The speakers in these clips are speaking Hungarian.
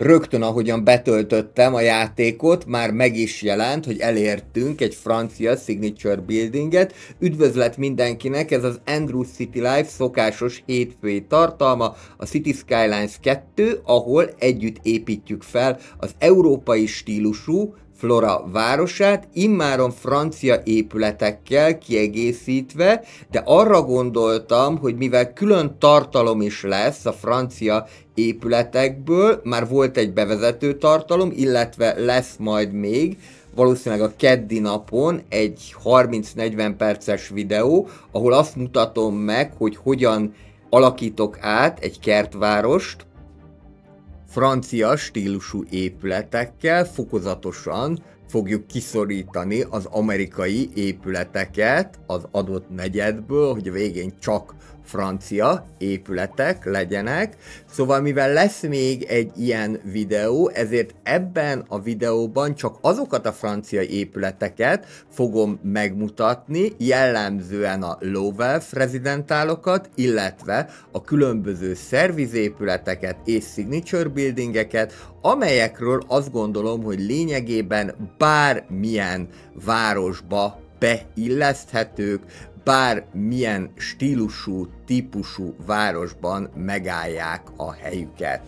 Rögtön ahogyan betöltöttem a játékot, már meg is jelent, hogy elértünk egy francia signature buildinget. Üdvözlet mindenkinek, ez az Andrew City Life szokásos hétfői tartalma, a City Skylines 2, ahol együtt építjük fel az európai stílusú Flora városát, immáron francia épületekkel kiegészítve, de arra gondoltam, hogy mivel külön tartalom is lesz a francia épületekből, már volt egy bevezető tartalom, illetve lesz majd még, valószínűleg a keddi napon egy 30-40 perces videó, ahol azt mutatom meg, hogy hogyan alakítok át egy kertvárost, francia stílusú épületekkel, fokozatosan fogjuk kiszorítani az amerikai épületeket az adott negyedből, hogy a végén csak francia épületek legyenek. Szóval mivel lesz még egy ilyen videó, ezért ebben a videóban csak azokat a francia épületeket fogom megmutatni, jellemzően a low wealth rezidentálokat, illetve a különböző szervizépületeket és signature buildingeket, amelyekről azt gondolom, hogy lényegében bármilyen városba beilleszthetők, bármilyen stílusú, típusú városban megállják a helyüket.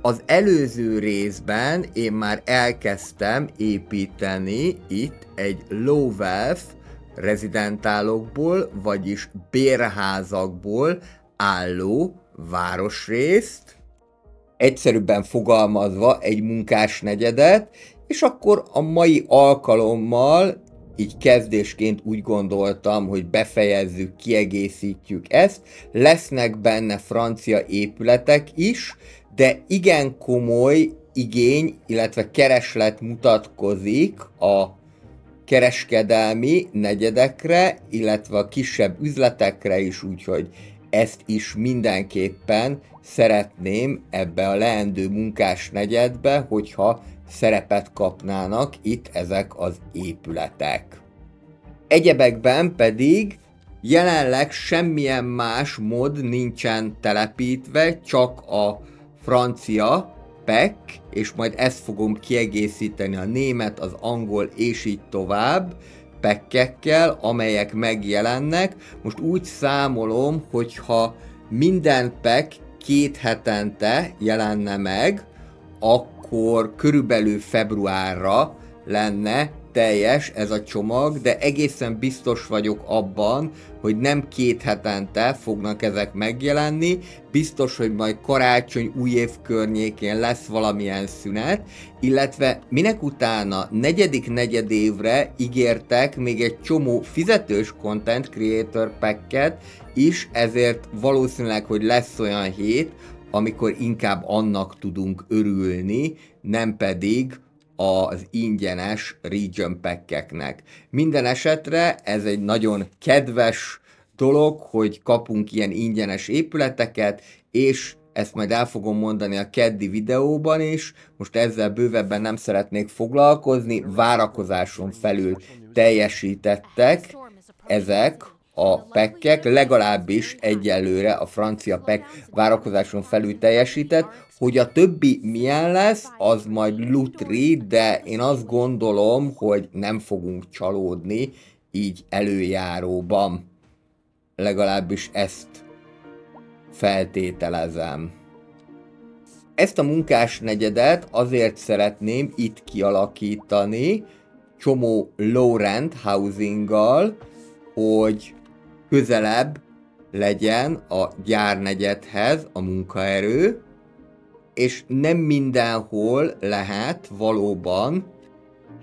Az előző részben én már elkezdtem építeni itt egy low wealth rezidentálokból, vagyis bérházakból álló városrészt, egyszerűbben fogalmazva egy munkásnegyedet, és akkor a mai alkalommal így kezdésként úgy gondoltam, hogy befejezzük, kiegészítjük ezt. Lesznek benne francia épületek is, de igen komoly igény, illetve kereslet mutatkozik a kereskedelmi negyedekre, illetve a kisebb üzletekre is, úgyhogy ezt is mindenképpen szeretném ebbe a leendő munkás negyedbe, hogyha szerepet kapnának itt ezek az épületek. Egyebekben pedig jelenleg semmilyen más mod nincsen telepítve, csak a francia PEC, és majd ezt fogom kiegészíteni a német, az angol és így tovább PEC-ekkel, amelyek megjelennek. Most úgy számolom, hogyha minden PEC 2 hetente jelenne meg, akkor körülbelül februárra lenne teljes ez a csomag, de egészen biztos vagyok abban, hogy nem 2 hetente fognak ezek megjelenni, biztos, hogy majd karácsony, új év környékén lesz valamilyen szünet, illetve minek utána negyedik negyedévre ígértek még egy csomó fizetős content creator packet is, ezért valószínűleg, hogy lesz olyan hét, amikor inkább annak tudunk örülni, nem pedig az ingyenes region pack-eknek. Minden esetre ez egy nagyon kedves dolog, hogy kapunk ilyen ingyenes épületeket, és ezt majd el fogom mondani a keddi videóban is, most ezzel bővebben nem szeretnék foglalkozni, várakozáson felül teljesítettek ezek a pack-ek, legalábbis egyelőre a francia pack várakozáson felül teljesített, hogy a többi milyen lesz, az majd lutri, de én azt gondolom, hogy nem fogunk csalódni így előjáróban. Legalábbis ezt feltételezem. Ezt a munkásnegyedet azért szeretném itt kialakítani, csomó low rent housinggal, hogy közelebb legyen a gyárnegyedhez a munkaerő, és nem mindenhol lehet valóban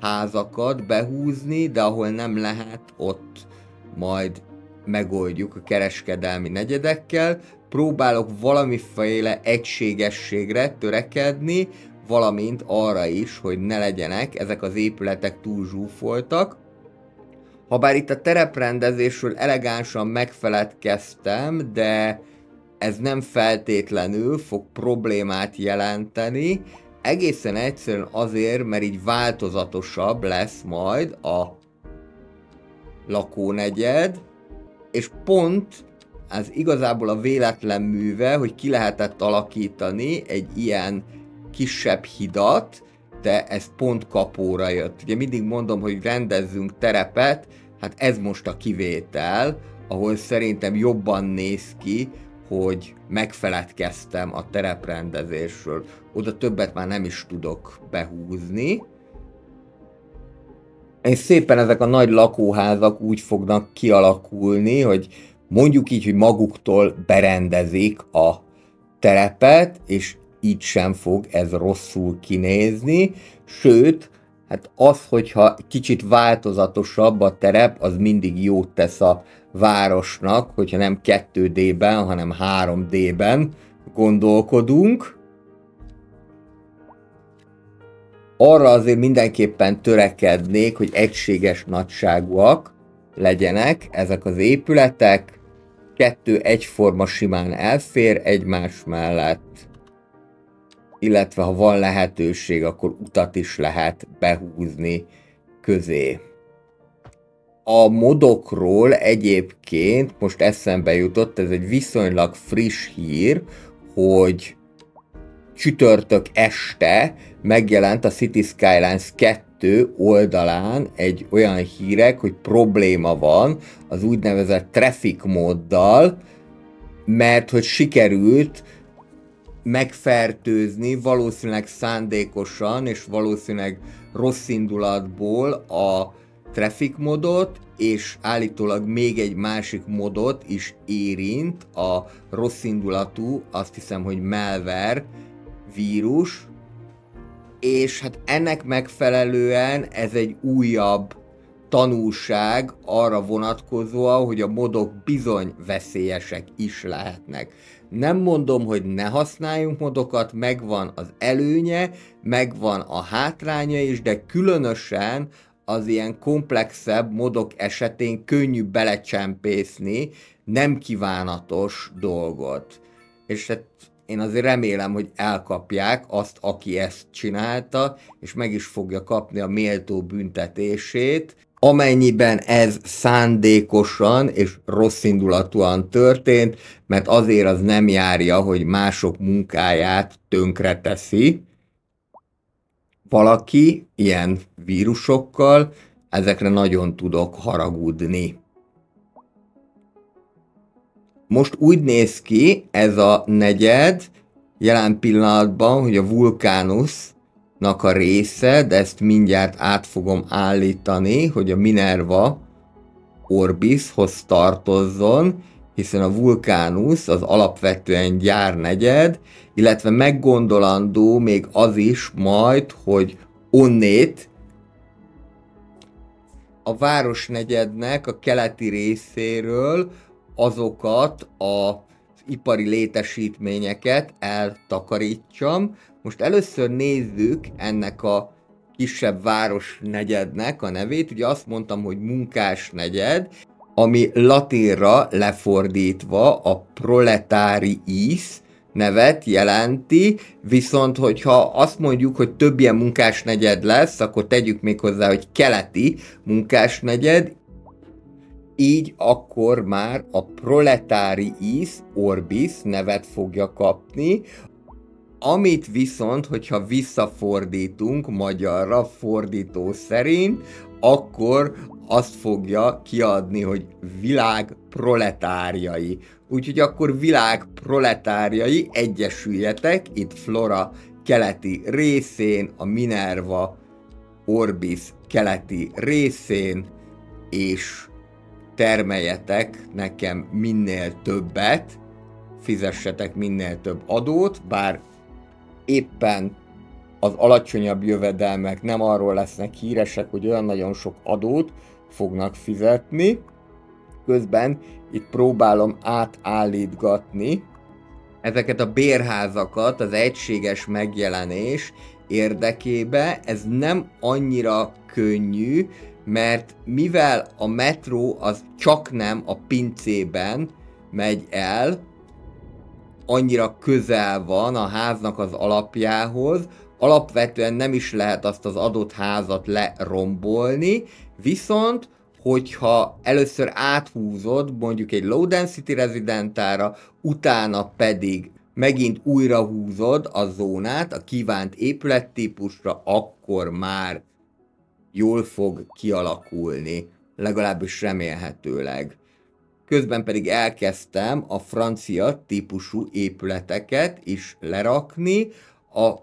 házakat behúzni, de ahol nem lehet, ott majd megoldjuk a kereskedelmi negyedekkel. Próbálok valamiféle egységességre törekedni, valamint arra is, hogy ne legyenek ezek az épületek túl zsúfoltak. Habár itt a tereprendezésről elegánsan megfeledkeztem, de ez nem feltétlenül fog problémát jelenteni, egészen egyszerűen azért, mert így változatosabb lesz majd a lakónegyed, és pont ez igazából a véletlen műve, hogy ki lehetett alakítani egy ilyen kisebb hidat, de ez pont kapóra jött. Ugye mindig mondom, hogy rendezzünk terepet, hát ez most a kivétel, ahol szerintem jobban néz ki, hogy megfeledkeztem a tereprendezésről. Oda többet már nem is tudok behúzni. És szépen ezek a nagy lakóházak úgy fognak kialakulni, hogy mondjuk így, hogy maguktól berendezik a terepet, és így sem fog ez rosszul kinézni, sőt, hát az, hogyha kicsit változatosabb a terep, az mindig jót tesz a városnak, hogyha nem 2D-ben, hanem 3D-ben gondolkodunk. Arra azért mindenképpen törekednék, hogy egységes nagyságúak legyenek ezek az épületek, 2 egyforma simán elfér egymás mellett, illetve ha van lehetőség, akkor utat is lehet behúzni közé. A modokról egyébként most eszembe jutott, ez egy viszonylag friss hír, hogy csütörtök este megjelent a City Skylines 2 oldalán egy olyan hírek, hogy probléma van az úgynevezett traffic móddal, mert hogy sikerült megfertőzni valószínűleg szándékosan és valószínűleg rossz indulatból a traffic modot, és állítólag még egy másik modot is érint, a rossz indulatú, azt hiszem, hogy malware vírus, és hát ennek megfelelően ez egy újabb tanulság arra vonatkozóan, hogy a modok bizony veszélyesek is lehetnek. Nem mondom, hogy ne használjunk modokat, megvan az előnye, megvan a hátránya is, de különösen az ilyen komplexebb modok esetén könnyű belecsempészni nem kívánatos dolgot. És hát én azért remélem, hogy elkapják azt, aki ezt csinálta, és meg is fogja kapni a méltó büntetését, amennyiben ez szándékosan és rosszindulatúan történt, mert azért az nem járja, hogy mások munkáját tönkreteszi. Valaki ilyen vírusokkal, ezekre nagyon tudok haragudni. Most úgy néz ki ez a negyed jelen pillanatban, hogy a Vulcanusnak a része, de ezt mindjárt át fogom állítani, hogy a Minerva Orbishoz tartozzon, hiszen a Vulcanus az alapvetően gyárnegyed, illetve meggondolandó még az is majd, hogy onnét a városnegyednek a keleti részéről azokat az ipari létesítményeket eltakarítsam. Most először nézzük ennek a kisebb városnegyednek a nevét. Ugye azt mondtam, hogy munkásnegyed, ami latinra lefordítva a proletariis nevet jelenti, viszont hogyha azt mondjuk, hogy több ilyen munkásnegyed lesz, akkor tegyük még hozzá, hogy keleti munkásnegyed, így akkor már a proletariis orbis nevet fogja kapni, amit viszont, hogyha visszafordítunk magyarra fordító szerint, akkor azt fogja kiadni, hogy világ proletárjai. Úgyhogy akkor világ proletárjai, egyesüljetek itt Flora keleti részén, a Minerva Orbis keleti részén, és termeljetek nekem minél többet, fizessetek minél több adót, bár éppen az alacsonyabb jövedelmek nem arról lesznek híresek, hogy olyan nagyon sok adót fognak fizetni. Közben itt próbálom átállítgatni ezeket a bérházakat az egységes megjelenés érdekébe. Ez nem annyira könnyű, mert mivel a metró az csak nem a pincében megy el, annyira közel van a háznak az alapjához, alapvetően nem is lehet azt az adott házat lerombolni, viszont hogyha először áthúzod mondjuk egy low density rezidentára, utána pedig megint újra húzod a zónát a kívánt épülettípusra, akkor már jól fog kialakulni, legalábbis remélhetőleg. Közben pedig elkezdtem a francia típusú épületeket is lerakni. A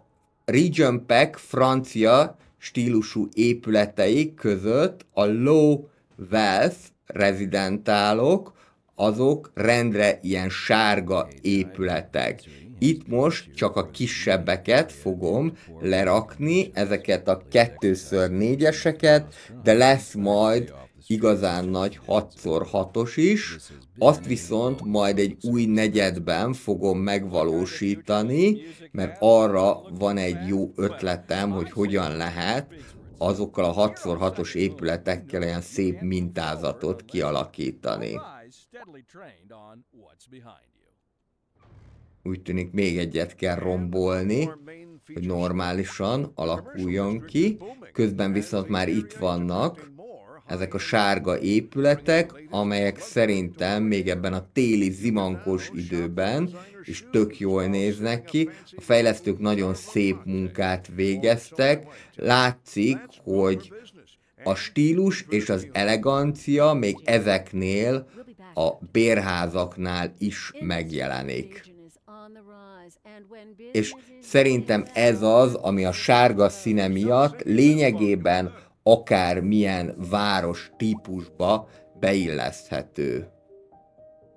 Region Pack francia stílusú épületei között a low wealth rezidentálok, azok rendre ilyen sárga épületek. Itt most csak a kisebbeket fogom lerakni, ezeket a 2x4-eseket, de lesz majd igazán nagy 6x6-os is, azt viszont majd egy új negyedben fogom megvalósítani, mert arra van egy jó ötletem, hogy hogyan lehet azokkal a 6x6-os épületekkel olyan szép mintázatot kialakítani. Úgy tűnik, még egyet kell rombolni, hogy normálisan alakuljon ki. Közben viszont már itt vannak ezek a sárga épületek, amelyek szerintem még ebben a téli zimankos időben is tök jól néznek ki. A fejlesztők nagyon szép munkát végeztek. Látszik, hogy a stílus és az elegancia még ezeknél a bérházaknál is megjelenik. És szerintem ez az, ami a sárga színe miatt lényegében akármilyen város típusba beilleszthető.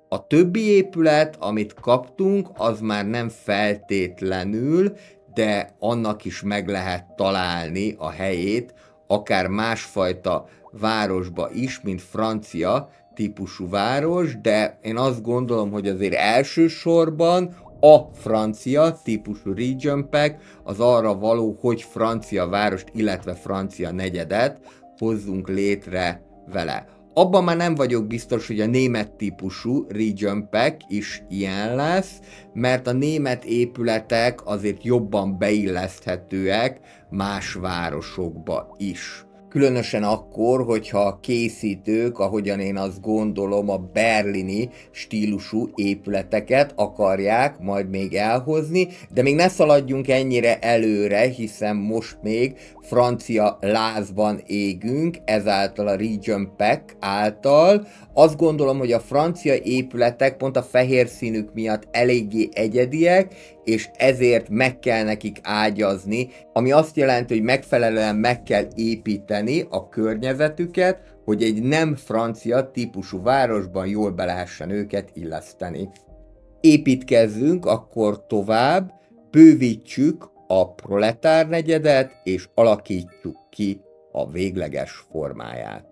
A többi épület, amit kaptunk, az már nem feltétlenül, de annak is meg lehet találni a helyét, akár másfajta városba is, mint francia típusú város, de én azt gondolom, hogy azért elsősorban a francia típusú Region Pack az arra való, hogy francia várost, illetve francia negyedet hozzunk létre vele. Abban már nem vagyok biztos, hogy a német típusú Region Pack is ilyen lesz, mert a német épületek azért jobban beilleszthetőek más városokba is. Különösen akkor, hogyha a készítők, ahogyan én azt gondolom, a berlini stílusú épületeket akarják majd még elhozni, de még ne szaladjunk ennyire előre, hiszen most még francia lázban égünk, ezáltal a Region Pack által. Azt gondolom, hogy a francia épületek pont a fehér színük miatt eléggé egyediek, és ezért meg kell nekik ágyazni, ami azt jelenti, hogy megfelelően meg kell építeni a környezetüket, hogy egy nem francia típusú városban jól be lehessen őket illeszteni. Építkezzünk akkor tovább, bővítsük a proletár negyedet, és alakítsuk ki a végleges formáját.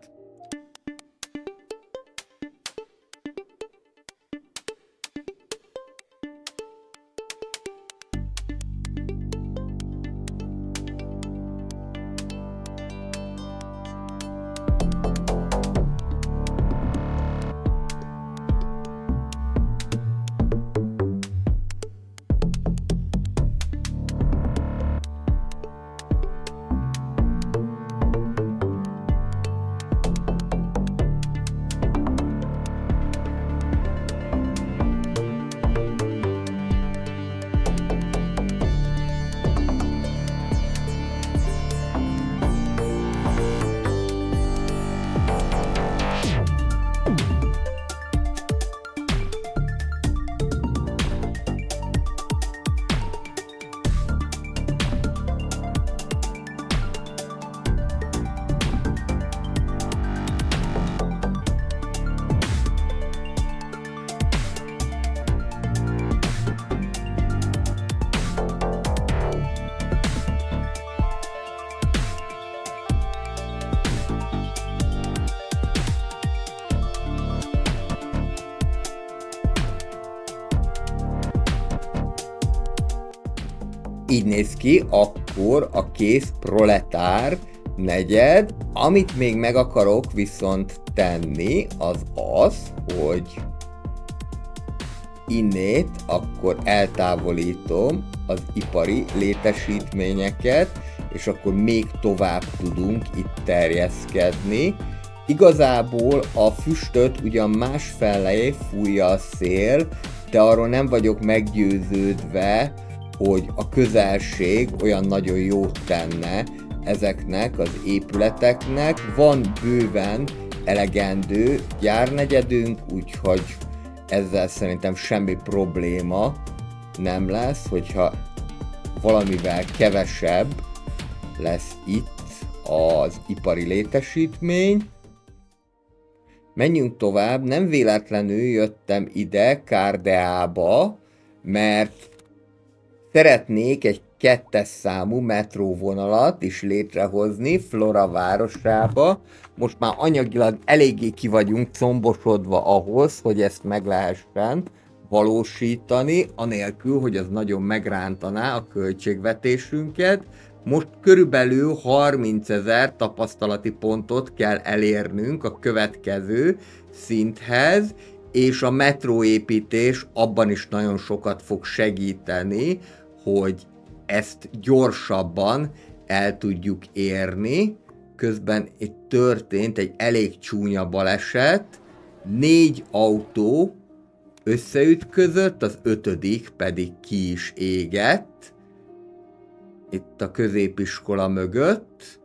Így néz ki akkor a kész proletár negyed. Amit még meg akarok viszont tenni, az, hogy innét akkor eltávolítom az ipari létesítményeket, és akkor még tovább tudunk itt terjeszkedni, Igazából a füstöt ugyan másfelé fújja a szél, de arról nem vagyok meggyőződve, hogy a közelség olyan nagyon jót tenne ezeknek az épületeknek. Van bőven elegendő gyárnegyedünk, úgyhogy ezzel szerintem semmi probléma nem lesz, hogyha valamivel kevesebb lesz itt az ipari létesítmény. Menjünk tovább, nem véletlenül jöttem ide Kárdeába, mert szeretnék egy 2-es számú metróvonalat is létrehozni Flora városába. Most már anyagilag eléggé ki vagyunk combosodva ahhoz, hogy ezt meg lehessen valósítani, anélkül, hogy az nagyon megrántaná a költségvetésünket. Most körülbelül 30 000 tapasztalati pontot kell elérnünk a következő szinthez, és a metróépítés abban is nagyon sokat fog segíteni, hogy ezt gyorsabban el tudjuk érni. Közben itt történt egy elég csúnya baleset, 4 autó összeütközött, az 5. pedig ki is égett, itt a középiskola mögött.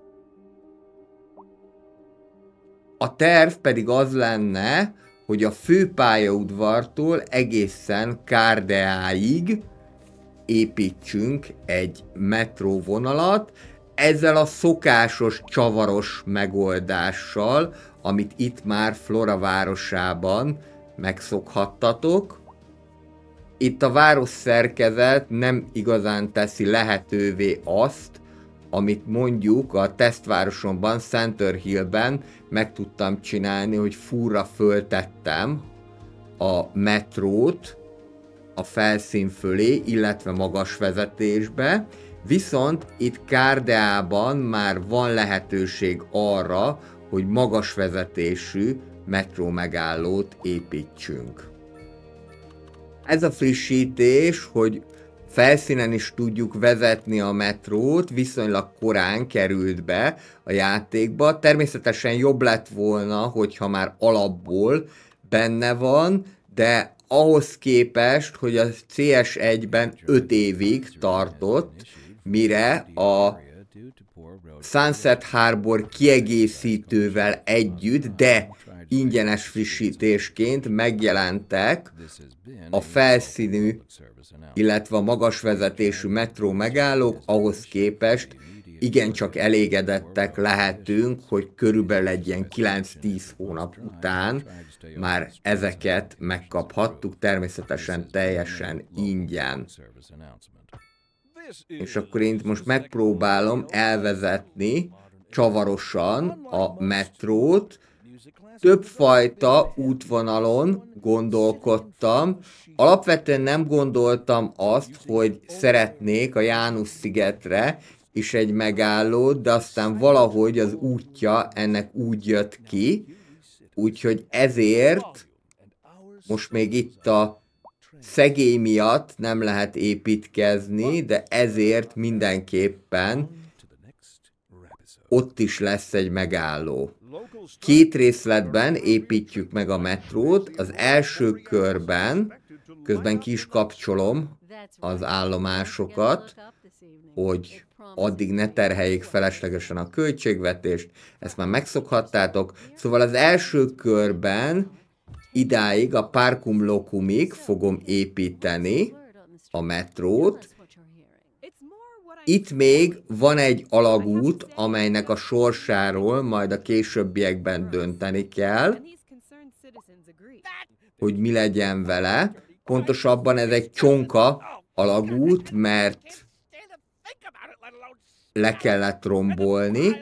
A terv pedig az lenne, hogy a főpályaudvartól egészen Kárdeáig építsünk egy metróvonalat, ezzel a szokásos csavaros megoldással, amit itt már Flora városában megszokhattatok. Itt a városszerkezet nem igazán teszi lehetővé azt, amit mondjuk a tesztvárosomban, Center Hillben meg tudtam csinálni, hogy fúra föltettem a metrót a felszín fölé, illetve magas vezetésbe, viszont itt Kárdeában már van lehetőség arra, hogy magas vezetésű metró megállót építsünk. Ez a frissítés, hogy felszínen is tudjuk vezetni a metrót, viszonylag korán került be a játékba. Természetesen jobb lett volna, hogyha már alapból benne van, de ahhoz képest, hogy a CS1-ben 5 évig tartott, mire a Sunset Harbor kiegészítővel együtt, de ingyenes frissítésként megjelentek a felszínű, illetve a magas vezetésű metró megállók, ahhoz képest igencsak elégedettek lehetünk, hogy körülbelül egy ilyen 9-10 hónap után már ezeket megkaphattuk, természetesen teljesen ingyen. És akkor én most megpróbálom elvezetni csavarosan a metrót. Többfajta útvonalon gondolkodtam. Alapvetően nem gondoltam azt, hogy szeretnék a János-szigetre is egy megállót, de aztán valahogy az útja ennek úgy jött ki, úgyhogy ezért most még itt a szegély miatt nem lehet építkezni, de ezért mindenképpen ott is lesz egy megálló. 2 részletben építjük meg a metrót. Az első körben, közben ki is kapcsolom az állomásokat, hogy addig ne terheljék feleslegesen a költségvetést, ezt már megszokhattátok. Szóval az első körben idáig a Parkum Locumig fogom építeni a metrót. Itt még van egy alagút, amelynek a sorsáról majd a későbbiekben dönteni kell, hogy mi legyen vele. Pontosabban ez egy csonka alagút, mert le kellett rombolni,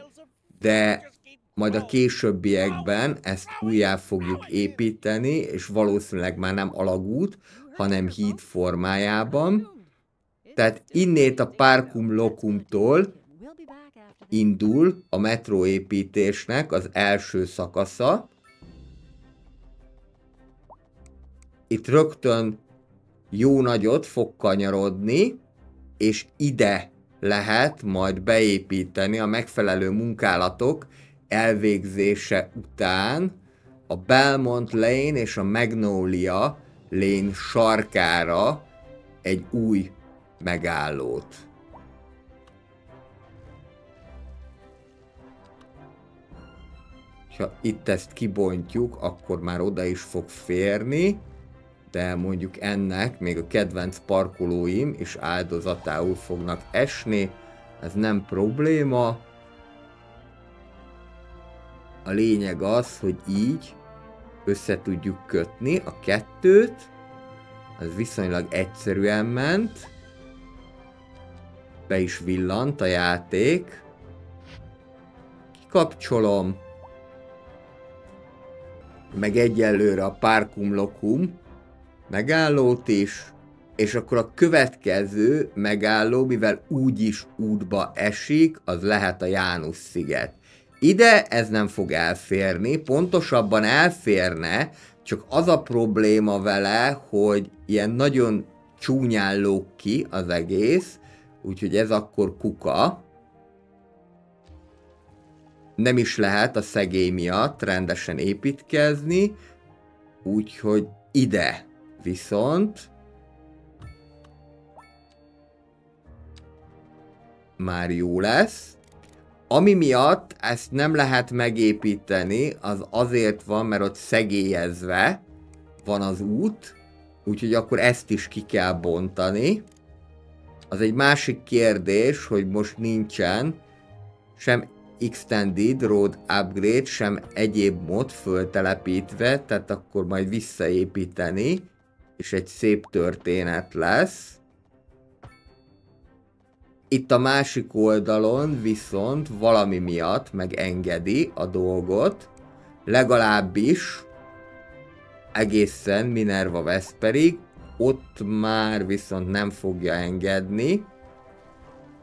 de majd a későbbiekben ezt újjá fogjuk építeni, és valószínűleg már nem alagút, hanem híd formájában. Tehát innét a Parkum Locumtól indul a metróépítésnek az első szakasza. Itt rögtön jó nagyot fog kanyarodni, és ide lehet majd beépíteni a megfelelő munkálatok elvégzése után a Belmont Lane és a Magnolia Lane sarkára egy új megállót. Ha itt ezt kibontjuk, akkor már oda is fog férni, de mondjuk ennek még a kedvenc parkolóim is áldozatául fognak esni, ez nem probléma. A lényeg az, hogy így össze tudjuk kötni a kettőt, ez viszonylag egyszerűen ment, be is villant a játék, kikapcsolom, meg egyelőre a Parkum Locum megállót is, és akkor a következő megálló, mivel úgyis útba esik, az lehet a János-sziget. Ide ez nem fog elférni, pontosabban elférne, csak az a probléma vele, hogy ilyen nagyon csúnyán lóg ki az egész, úgyhogy ez akkor kuka. Nem is lehet a szegély miatt rendesen építkezni, úgyhogy ide viszont már jó lesz. Ami miatt ezt nem lehet megépíteni, az azért van, mert ott szegélyezve van az út, úgyhogy akkor ezt is ki kell bontani. Az egy másik kérdés, hogy most nincsen sem Extended Road Upgrade, sem egyéb mod föltelepítve, tehát akkor majd visszaépíteni, és egy szép történet lesz. Itt a másik oldalon viszont valami miatt megengedi a dolgot, legalábbis egészen Minerva Vesperig, ott már viszont nem fogja engedni.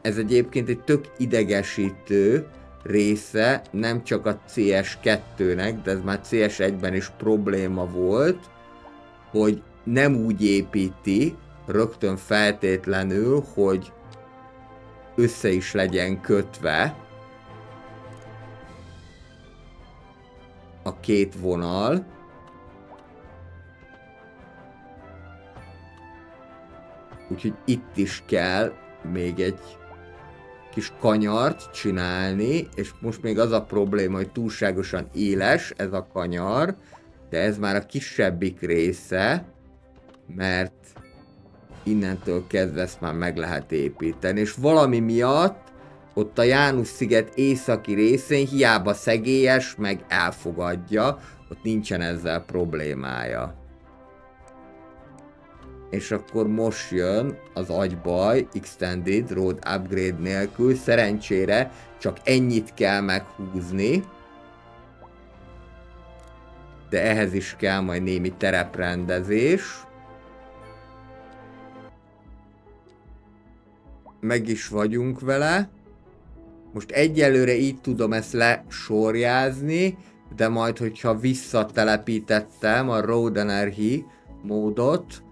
Ez egyébként egy tök idegesítő része, nem csak a CS2-nek, de ez már CS1-ben is probléma volt, hogy nem úgy építi rögtön feltétlenül, hogy össze is legyen kötve a két vonal. Úgyhogy itt is kell még egy kis kanyart csinálni, és most még az a probléma, hogy túlságosan éles ez a kanyar, de ez már a kisebbik része, mert innentől kezdve ezt már meg lehet építeni, és valami miatt ott a János-sziget északi részén hiába szegélyes, meg elfogadja, ott nincsen ezzel problémája. És akkor most jön az agybaj Extended Road Upgrade nélkül, szerencsére csak ennyit kell meghúzni, de ehhez is kell majd némi tereprendezés. Meg is vagyunk vele. Most egyelőre így tudom ezt lesorjázni, de majd, hogyha visszatelepítettem a Road Energy módot,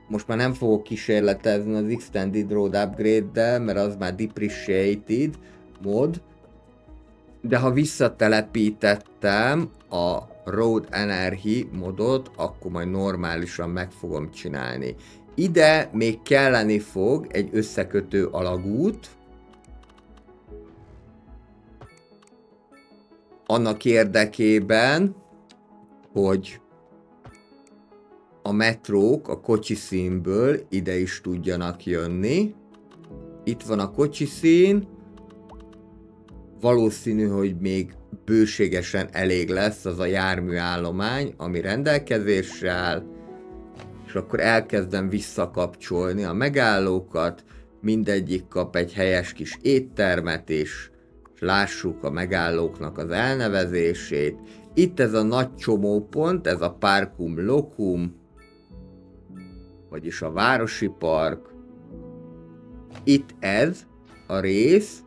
most már nem fogok kísérletezni az Extended Road Upgrade-del, mert az már Depreciated mód, de ha visszatelepítettem a Road Energy módot, akkor majd normálisan meg fogom csinálni. Ide még kelleni fog egy összekötő alagút, annak érdekében, hogy a metrók a kocsiszínből ide is tudjanak jönni. Itt van a kocsiszín, valószínű, hogy még bőségesen elég lesz az a járműállomány, ami rendelkezésre áll, és akkor elkezdem visszakapcsolni a megállókat, mindegyik kap egy helyes kis éttermet is, és lássuk a megállóknak az elnevezését. Itt ez a nagy csomópont, ez a Parkum Locum, vagyis a városi park. Itt ez a rész,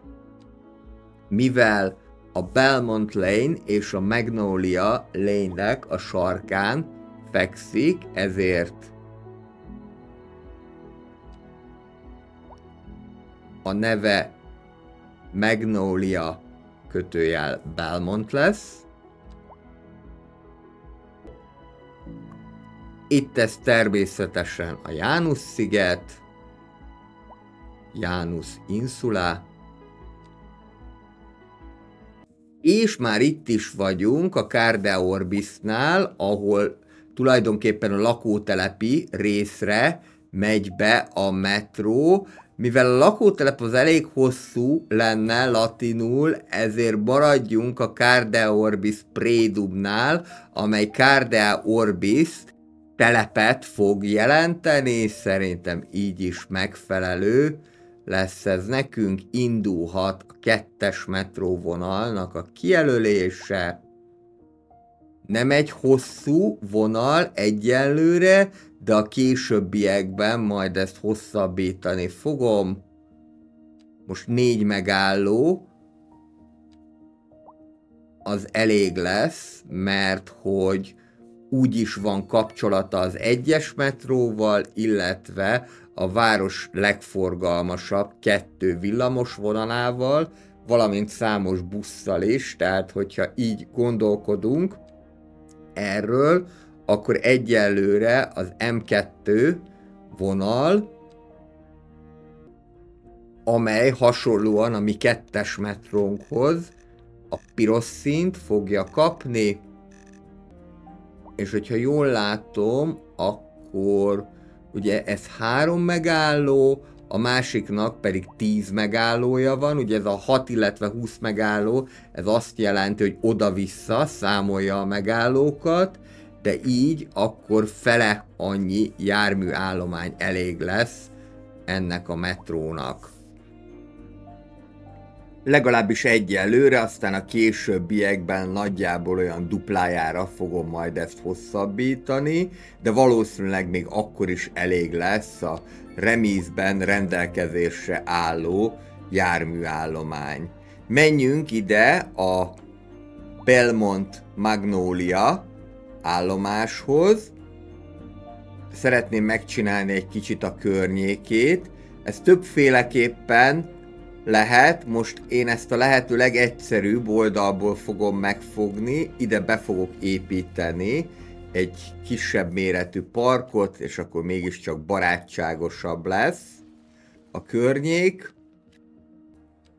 mivel a Belmont Lane és a Magnolia Lane-nek a sarkán fekszik, ezért a neve Magnolia kötőjel Belmont lesz. Itt ez természetesen a Janus-sziget, Janus Insula. És már itt is vagyunk a Cardia Orbisnál, ahol tulajdonképpen a lakótelepi részre megy be a metró. Mivel a lakótelep az elég hosszú lenne latinul, ezért maradjunk a Cardia Orbis Predumnál, amely Cardia Orbis telepet fog jelenteni, szerintem így is megfelelő lesz ez nekünk. Indulhat a 2-es metróvonalnak a kijelölése. Nem egy hosszú vonal egyelőre, de a későbbiekben majd ezt hosszabbítani fogom. Most 4 megálló az elég lesz, mert hogy úgy is van kapcsolata az 1-es metróval, illetve a város legforgalmasabb 2 villamos vonalával, valamint számos busszal is, tehát hogyha így gondolkodunk erről, akkor egyelőre az M2 vonal, amely hasonlóan a mi 2-es metrónkhoz a piros színt fogja kapni, és hogyha jól látom, akkor ugye ez 3 megálló, a másiknak pedig 10 megállója van, ugye ez a 6, illetve 20 megálló, ez azt jelenti, hogy oda-vissza számolja a megállókat, de így akkor fele annyi járműállomány elég lesz ennek a metrónak. Legalábbis egyelőre, aztán a későbbiekben nagyjából olyan duplájára fogom majd ezt hosszabbítani, de valószínűleg még akkor is elég lesz a remízben rendelkezésre álló járműállomány. Menjünk ide a Belmont Magnolia állomáshoz. Szeretném megcsinálni egy kicsit a környékét. Ez többféleképpen lehet, most én ezt a lehető legegyszerűbb oldalból fogom megfogni, ide be fogok építeni egy kisebb méretű parkot, és akkor mégiscsak barátságosabb lesz a környék.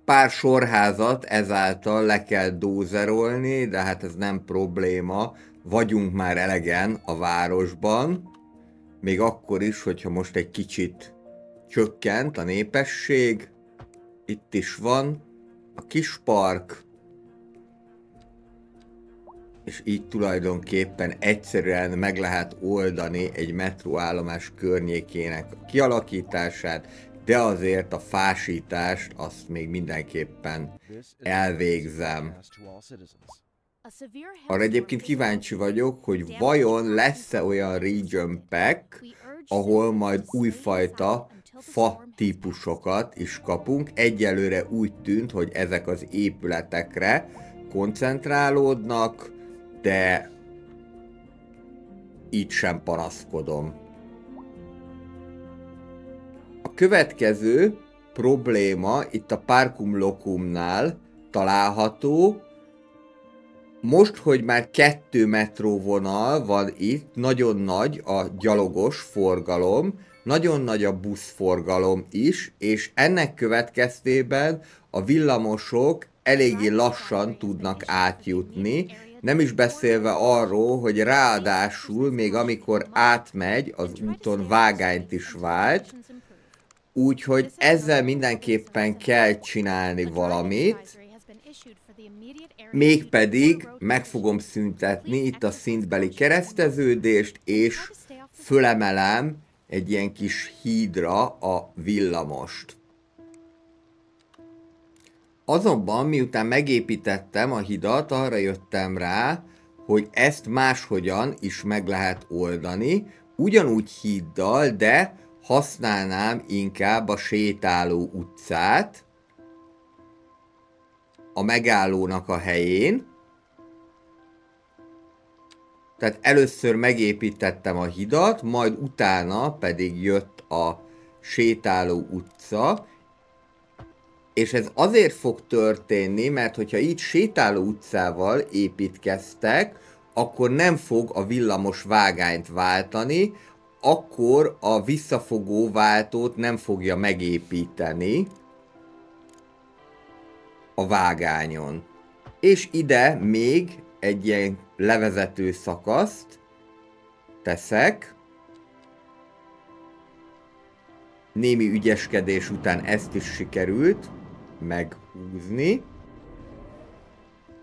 Pár sorházat ezáltal le kell dózerolni, de hát ez nem probléma, vagyunk már elegen a városban, még akkor is, hogyha most egy kicsit csökkent a népesség. Itt is van a kis park, és így tulajdonképpen egyszerűen meg lehet oldani egy metróállomás környékének a kialakítását, de azért a fásítást azt még mindenképpen elvégzem. Arra egyébként kíváncsi vagyok, hogy vajon lesz-e olyan region pack, ahol majd újfajta fa típusokat is kapunk. Egyelőre úgy tűnt, hogy ezek az épületekre koncentrálódnak, de így sem panaszkodom. A következő probléma itt a Parcum Locumnál található. Most, hogy már 2 metróvonal van itt, nagyon nagy a gyalogos forgalom, nagyon nagy a buszforgalom is, és ennek következtében a villamosok eléggé lassan tudnak átjutni, nem is beszélve arról, hogy ráadásul még amikor átmegy, az úton vágányt is vált, úgyhogy ezzel mindenképpen kell csinálni valamit, mégpedig meg fogom szüntetni itt a szintbeli kereszteződést, és fölemelem egy ilyen kis hídra a villamost. Azonban, miután megépítettem a hidat, arra jöttem rá, hogy ezt máshogyan is meg lehet oldani, ugyanúgy híddal, de használnám inkább a sétáló utcát a megállónak a helyén. Tehát először megépítettem a hidat, majd utána pedig jött a sétáló utca, És ez azért fog történni, mert hogyha így sétáló utcával építkeztek, akkor nem fog a villamos vágányt váltani, akkor a visszafogó váltót nem fogja megépíteni a vágányon. És ide még egy ilyen levezető szakaszt teszek. Némi ügyeskedés után ezt is sikerült meghúzni.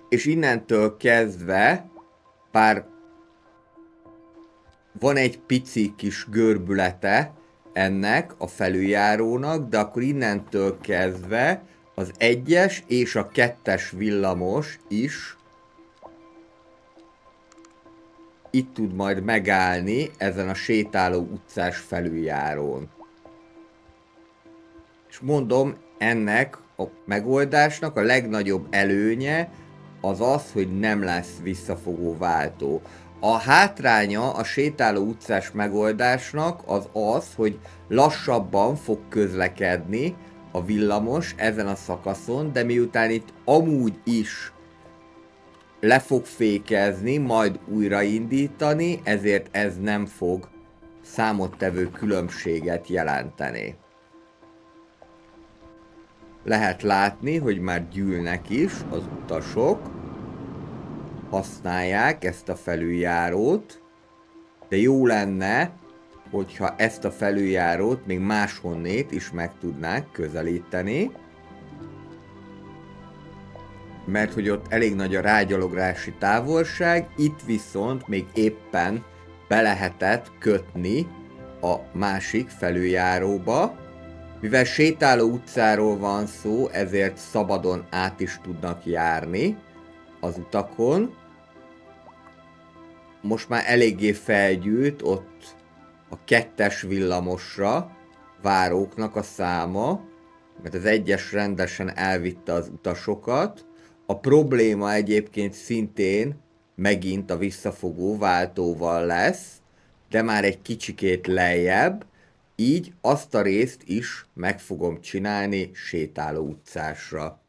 És innentől kezdve, bár van egy pici kis görbülete ennek a felüljárónak, de akkor innentől kezdve az 1-es és a 2-es villamos is itt tud majd megállni ezen a sétáló utcás felüljárón. És mondom, ennek a megoldásnak a legnagyobb előnye az az, hogy nem lesz visszafogó váltó. A hátránya a sétáló utcás megoldásnak az az, hogy lassabban fog közlekedni a villamos ezen a szakaszon, de miután itt amúgy is le fog fékezni, majd újraindítani, ezért ez nem fog számottevő különbséget jelenteni. Lehet látni, hogy már gyűlnek is az utasok, használják ezt a felüljárót, de jó lenne, hogyha ezt a felüljárót még máshonnét is meg tudnák közelíteni, mert hogy ott elég nagy a rágyalogrási távolság, itt viszont még éppen be lehetett kötni a másik felüljáróba. Mivel sétáló utcáról van szó, ezért szabadon át is tudnak járni az utakon. Most már eléggé felgyűlt ott a 2-es villamosra váróknak a száma, mert az 1-es rendesen elvitte az utasokat. A probléma egyébként szintén megint a visszafogó váltóval lesz, de már egy kicsikét lejjebb, így azt a részt is meg fogom csinálni sétáló utcásra.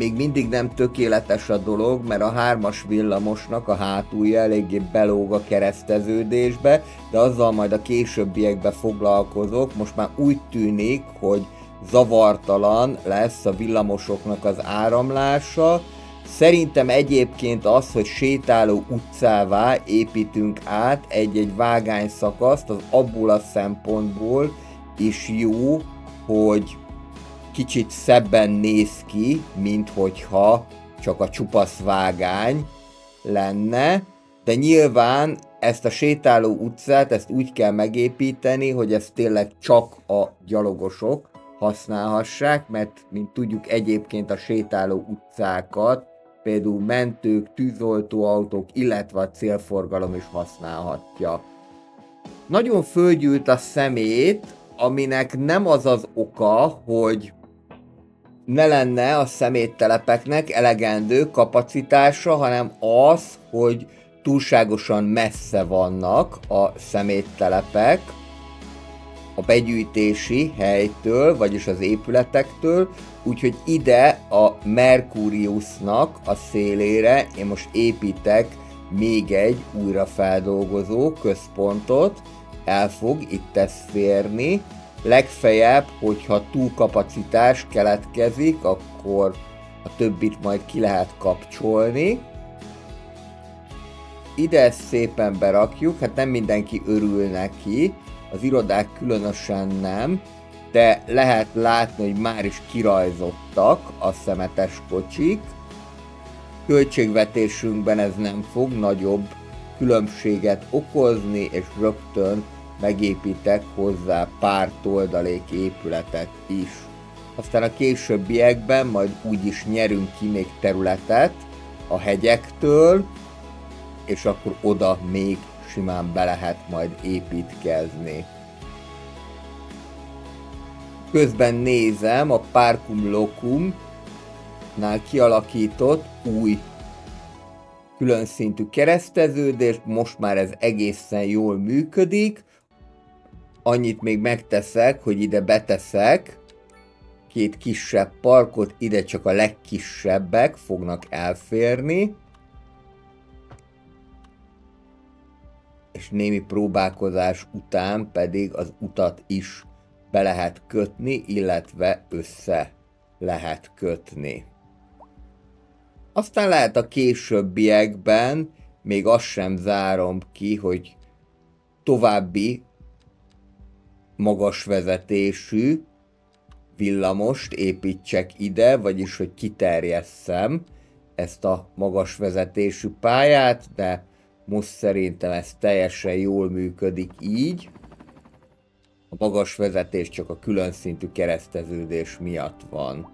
Még mindig nem tökéletes a dolog, mert a 3-as villamosnak a hátulja eléggé belóg a kereszteződésbe, de azzal majd a későbbiekben foglalkozok. Most már úgy tűnik, hogy zavartalan lesz a villamosoknak az áramlása. Szerintem egyébként az, hogy sétáló utcává építünk át egy-egy vágányszakaszt, az abból a szempontból is jó, hogy kicsit szebben néz ki, mint hogyha csak a csupasz vágány lenne, de nyilván ezt a sétáló utcát, ezt úgy kell megépíteni, hogy ez tényleg csak a gyalogosok használhassák, mert mint tudjuk egyébként a sétáló utcákat például mentők, tűzoltóautók, illetve a célforgalom is használhatja. Nagyon fölgyűlt a szemét, aminek nem az az oka, hogy ne lenne a szeméttelepeknek elegendő kapacitása, hanem az, hogy túlságosan messze vannak a szeméttelepek a begyűjtési helytől, vagyis az épületektől, úgyhogy ide a Mercuriusnak a szélére én most építek még egy újrafeldolgozó központot, el fog itt ez férni. Legfeljebb, hogyha túlkapacitás keletkezik, akkor a többit majd ki lehet kapcsolni. Ide ezt szépen berakjuk, hát nem mindenki örül neki, az irodák különösen nem, de lehet látni, hogy már is kirajzottak a szemetes kocsik. Költségvetésünkben ez nem fog nagyobb különbséget okozni, és rögtön megépítek hozzá pár toldalék épületet is. Aztán a későbbiekben majd úgyis nyerünk ki még területet a hegyektől, és akkor oda még simán be lehet majd építkezni. Közben nézem a Parcum Locum-nál kialakított új külön szintű kereszteződést, most már ez egészen jól működik. Annyit még megteszek, hogy ide beteszek két kisebb parkot, ide csak a legkisebbek fognak elférni. És némi próbálkozás után pedig az utat is be lehet kötni, illetve össze lehet kötni. Aztán lehet a későbbiekben, még azt sem zárom ki, hogy további magas vezetésű villamost építsek ide, vagyis hogy kiterjesszem ezt a magas vezetésű pályát, de most szerintem ez teljesen jól működik így. A magas vezetés csak a külön szintű kereszteződés miatt van.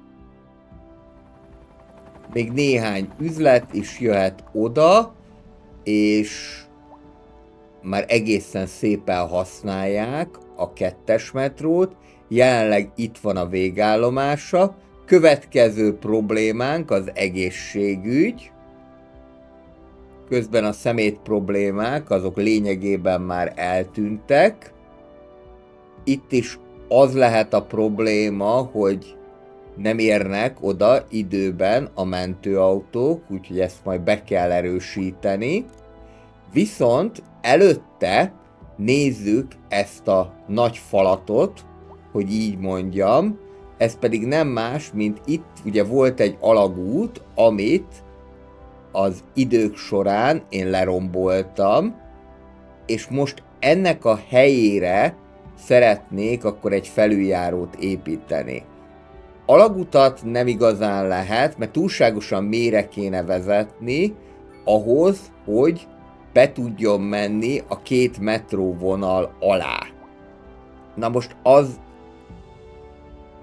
Még néhány üzlet is jöhet oda, és már egészen szépen használják a 2-es metrót. Jelenleg itt van a végállomása. Következő problémánk az egészségügy. Közben a szemét problémák, azok lényegében már eltűntek. Itt is az lehet a probléma, hogy nem érnek oda időben a mentőautók, úgyhogy ezt majd be kell erősíteni. Viszont előtte nézzük ezt a nagy falatot, hogy így mondjam. Ez pedig nem más, mint itt ugye volt egy alagút, amit az idők során én leromboltam, és most ennek a helyére szeretnék akkor egy felüljárót építeni. Alagutat nem igazán lehet, mert túlságosan mélyre kéne vezetni ahhoz, hogy be tudjon menni a 2 metróvonal alá. Na most az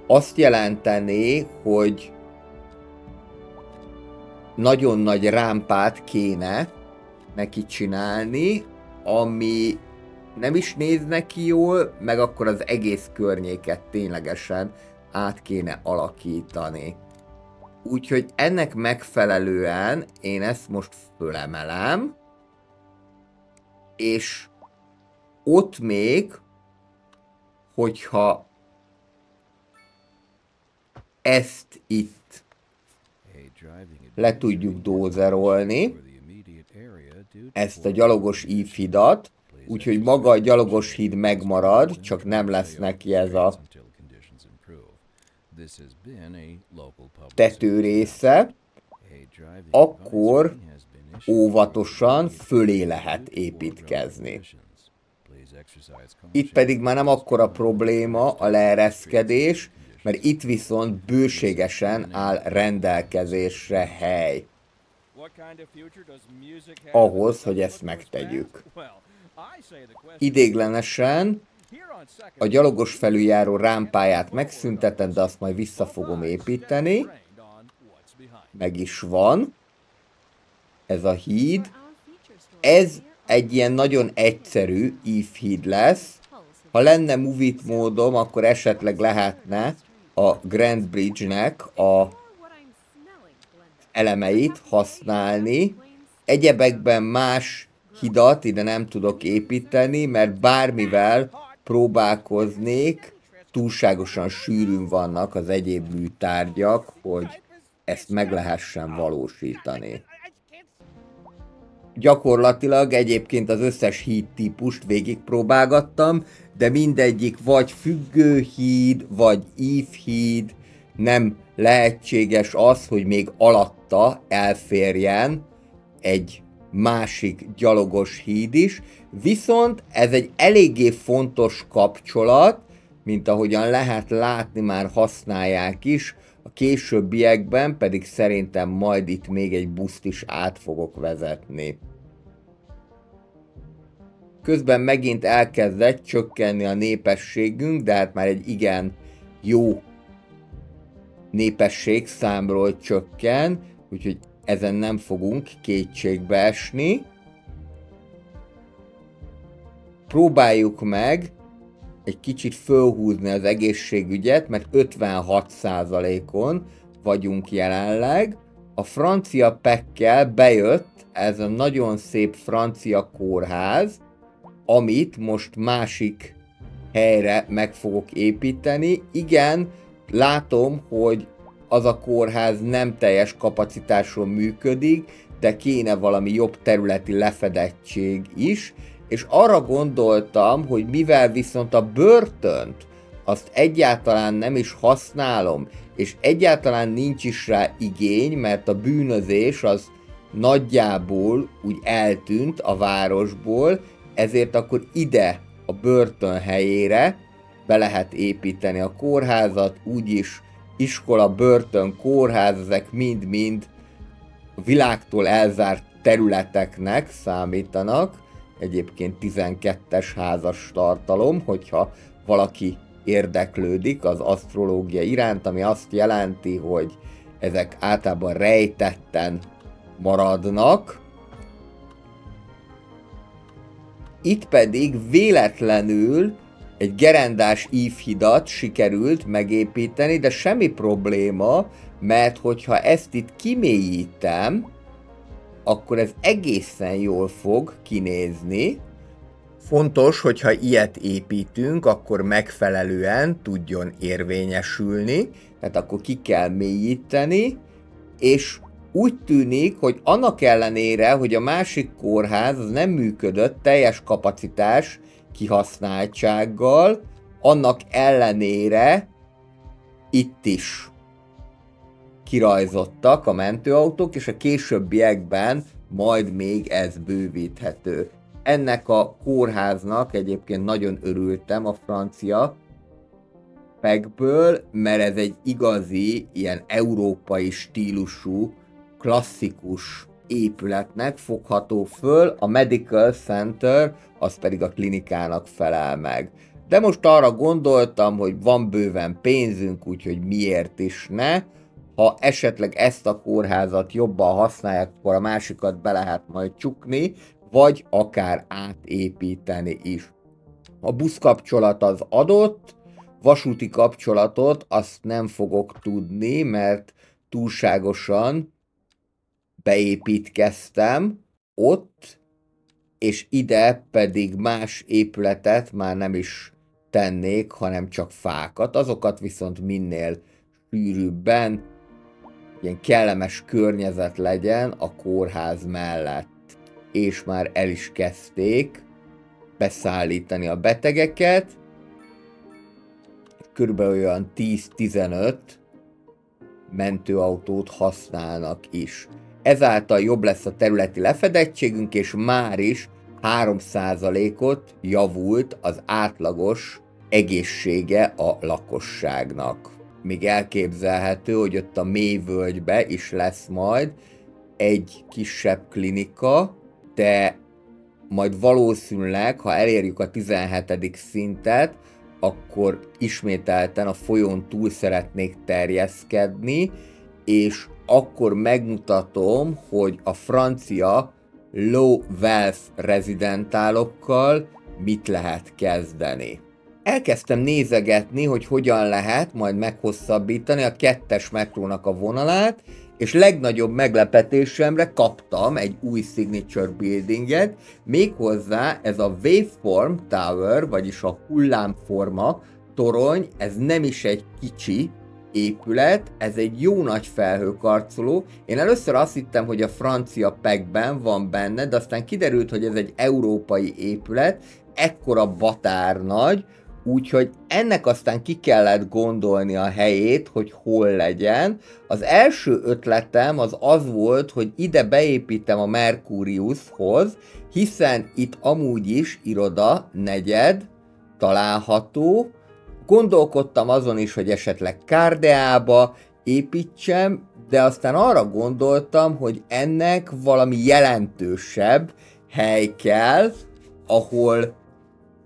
azt jelentené, hogy nagyon nagy rámpát kéne neki csinálni, ami nem is néz neki jól, meg akkor az egész környéket ténylegesen át kéne alakítani. Úgyhogy ennek megfelelően én ezt most fölemelem, és ott még, hogyha ezt itt le tudjuk dózerolni, ezt a gyalogos ívhidat, úgyhogy maga a gyalogos híd megmarad, csak nem lesz neki ez a tető része, akkor óvatosan fölé lehet építkezni. Itt pedig már nem akkora probléma a leereszkedés, mert itt viszont bőségesen áll rendelkezésre hely ahhoz, hogy ezt megtegyük. Idéglenesen a gyalogos felüljáró rámpáját megszüntetem, de azt majd vissza fogom építeni. Meg is van. Ez a híd. Ez egy ilyen nagyon egyszerű ívhíd lesz. Ha lenne Move It módom, akkor esetleg lehetne a Grand Bridge-nek a elemeit használni. Egyebekben más hidat ide nem tudok építeni, mert bármivel próbálkoznék, túlságosan sűrűn vannak az egyéb műtárgyak, hogy ezt meg lehessen valósítani. Gyakorlatilag egyébként az összes híd típust végigpróbálgattam, de mindegyik vagy függőhíd, vagy ívhíd, nem lehetséges az, hogy még alatta elférjen egy másik gyalogos híd is, viszont ez egy eléggé fontos kapcsolat, mint ahogyan lehet látni, már használják is, a későbbiekben pedig szerintem majd itt még egy buszt is át fogok vezetni. Közben megint elkezdett csökkenni a népességünk, de hát már egy igen jó népességszámról csökken, úgyhogy ezen nem fogunk kétségbe esni. Próbáljuk meg egy kicsit fölhúzni az egészségügyet, mert 56%-on vagyunk jelenleg. A francia PEC-kel bejött ez a nagyon szép francia kórház, amit most másik helyre meg fogok építeni. Igen, látom, hogy az a kórház nem teljes kapacitáson működik, de kéne valami jobb területi lefedettség is, és arra gondoltam, hogy mivel viszont a börtönt azt egyáltalán nem is használom, és egyáltalán nincs is rá igény, mert a bűnözés az nagyjából úgy eltűnt a városból, ezért akkor ide a börtön helyére be lehet építeni a kórházat, úgyis iskola, börtön, kórház, ezek mind-mind a világtól elzárt területeknek számítanak. Egyébként 12-es házas tartalom, hogyha valaki érdeklődik az asztrológia iránt, ami azt jelenti, hogy ezek általában rejtetten maradnak. Itt pedig véletlenül egy gerendás ívhidat sikerült megépíteni, de semmi probléma, mert hogyha ezt itt kimélyítem, akkor ez egészen jól fog kinézni. Fontos, hogyha ilyet építünk, akkor megfelelően tudjon érvényesülni, tehát akkor ki kell mélyíteni, és úgy tűnik, hogy annak ellenére, hogy a másik kórház az nem működött teljes kapacitás kihasználtsággal, annak ellenére itt is kirajzottak a mentőautók, és a későbbiekben majd még ez bővíthető. Ennek a kórháznak egyébként nagyon örültem a francia PEC-ből, mert ez egy igazi, ilyen európai stílusú, klasszikus épületnek fogható föl, a Medical Center az pedig a klinikának felel meg. De most arra gondoltam, hogy van bőven pénzünk, úgyhogy miért is ne. Ha esetleg ezt a kórházat jobban használják, akkor a másikat be lehet majd csukni, vagy akár átépíteni is. A buszkapcsolat az adott, vasúti kapcsolatot azt nem fogok tudni, mert túlságosan beépítkeztem ott, és ide pedig más épületet már nem is tennék, hanem csak fákat. Azokat viszont minél sűrűbben, ilyen kellemes környezet legyen a kórház mellett. És már el is kezdték beszállítani a betegeket. Körülbelül olyan 10-15 mentőautót használnak is. Ezáltal jobb lesz a területi lefedettségünk, és már is 3%-ot javult az átlagos egészsége a lakosságnak. Még elképzelhető, hogy ott a mélyvölgybe is lesz majd egy kisebb klinika, de majd valószínűleg, ha elérjük a 17. szintet, akkor ismételten a folyón túl szeretnék terjeszkedni, és akkor megmutatom, hogy a francia low wealth rezidentálokkal mit lehet kezdeni. Elkezdtem nézegetni, hogy hogyan lehet majd meghosszabbítani a 2-es metrónak a vonalát, és legnagyobb meglepetésemre kaptam egy új signature buildinget, méghozzá ez a Waveform Tower, vagyis a hullámforma torony, ez nem is egy kicsi épület, ez egy jó nagy felhőkarcoló. Én először azt hittem, hogy a francia PEC-ben van benne, de aztán kiderült, hogy ez egy európai épület, ekkora batár nagy, Úgyhogy ennek aztán ki kellett gondolni a helyét, hogy hol legyen. Az első ötletem az volt, hogy ide beépítem a Mercuriushoz, hiszen itt amúgy is iroda negyed található. Gondolkodtam azon is, hogy esetleg Kárdeába építsem, de aztán arra gondoltam, hogy ennek valami jelentősebb hely kell, ahol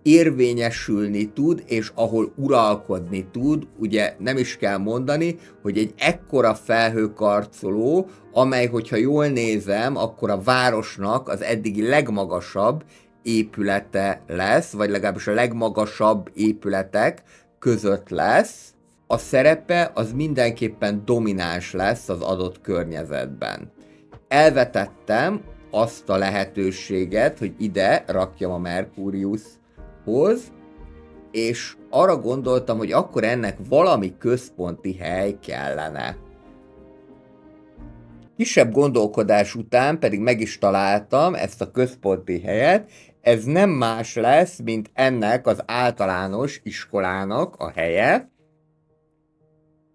érvényesülni tud, és ahol uralkodni tud. Ugye nem is kell mondani, hogy egy ekkora felhőkarcoló, amely, hogyha jól nézem, akkor a városnak az eddigi legmagasabb épülete lesz, vagy legalábbis a legmagasabb épületek között lesz. A szerepe az mindenképpen domináns lesz az adott környezetben. Elvetettem azt a lehetőséget, hogy ide rakjam a Mercuriushoz, és arra gondoltam, hogy akkor ennek valami központi hely kellene. Kisebb gondolkodás után pedig meg is találtam ezt a központi helyet. Ez nem más lesz, mint ennek az általános iskolának a helye,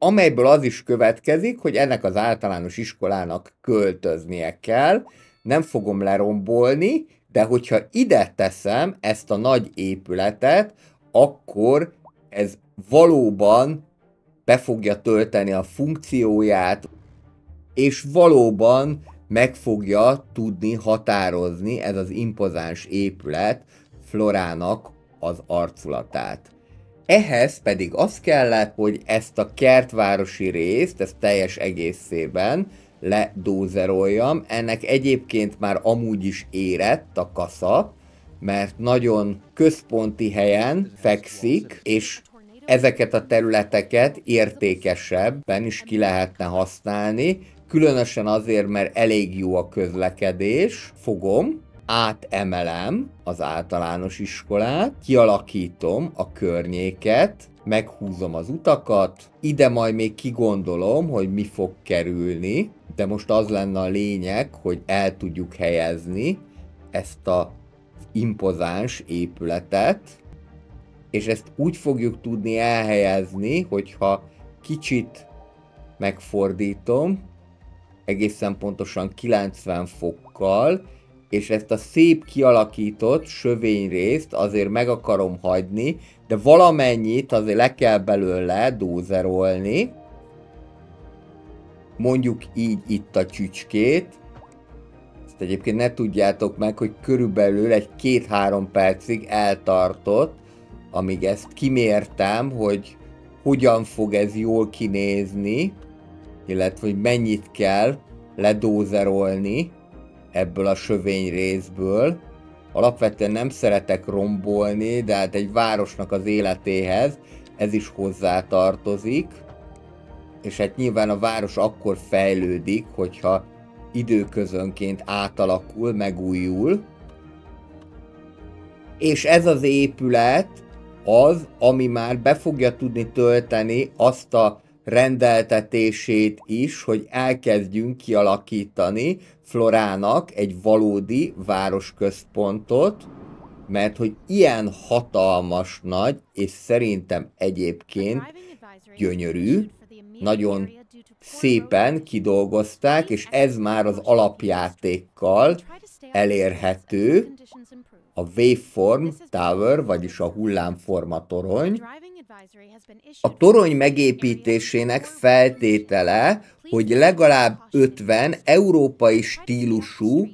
amelyből az is következik, hogy ennek az általános iskolának költöznie kell. Nem fogom lerombolni, de hogyha ide teszem ezt a nagy épületet, akkor ez valóban be fogja tölteni a funkcióját, és valóban meg fogja tudni határozni ez az impozáns épület Florának az arculatát. Ehhez pedig az kellett, hogy ezt a kertvárosi részt, ezt teljes egészében ledózeroljam. Ennek egyébként már amúgy is érett a kasza, mert nagyon központi helyen fekszik, és ezeket a területeket értékesebben is ki lehetne használni, különösen azért, mert elég jó a közlekedés. Fogom, átemelem az általános iskolát, kialakítom a környéket, meghúzom az utakat, ide majd még kigondolom, hogy mi fog kerülni, de most az lenne a lényeg, hogy el tudjuk helyezni ezt az impozáns épületet, és ezt úgy fogjuk tudni elhelyezni, hogyha kicsit megfordítom, egészen pontosan 90 fokkal, és ezt a szép kialakított sövényrészt azért meg akarom hagyni, de valamennyit azért le kell belőle dózerolni. Mondjuk így itt a csücskét. Ezt egyébként ne tudjátok meg, hogy körülbelül egy 2-3 percig eltartott, amíg ezt kimértem, hogy hogyan fog ez jól kinézni, illetve hogy mennyit kell ledózerolni ebből a sövény részből. Alapvetően nem szeretek rombolni, de hát egy városnak az életéhez ez is hozzátartozik. És hát nyilván a város akkor fejlődik, hogyha időközönként átalakul, megújul. És ez az épület az, ami már be fogja tudni tölteni azt a rendeltetését is, hogy elkezdjünk kialakítani Florának egy valódi városközpontot, mert hogy ilyen hatalmas nagy, és szerintem egyébként gyönyörű, nagyon szépen kidolgozták, és ez már az alapjátékkal elérhető, a Waveform Tower, vagyis a hullámforma torony. A torony megépítésének feltétele, hogy legalább 50 európai stílusú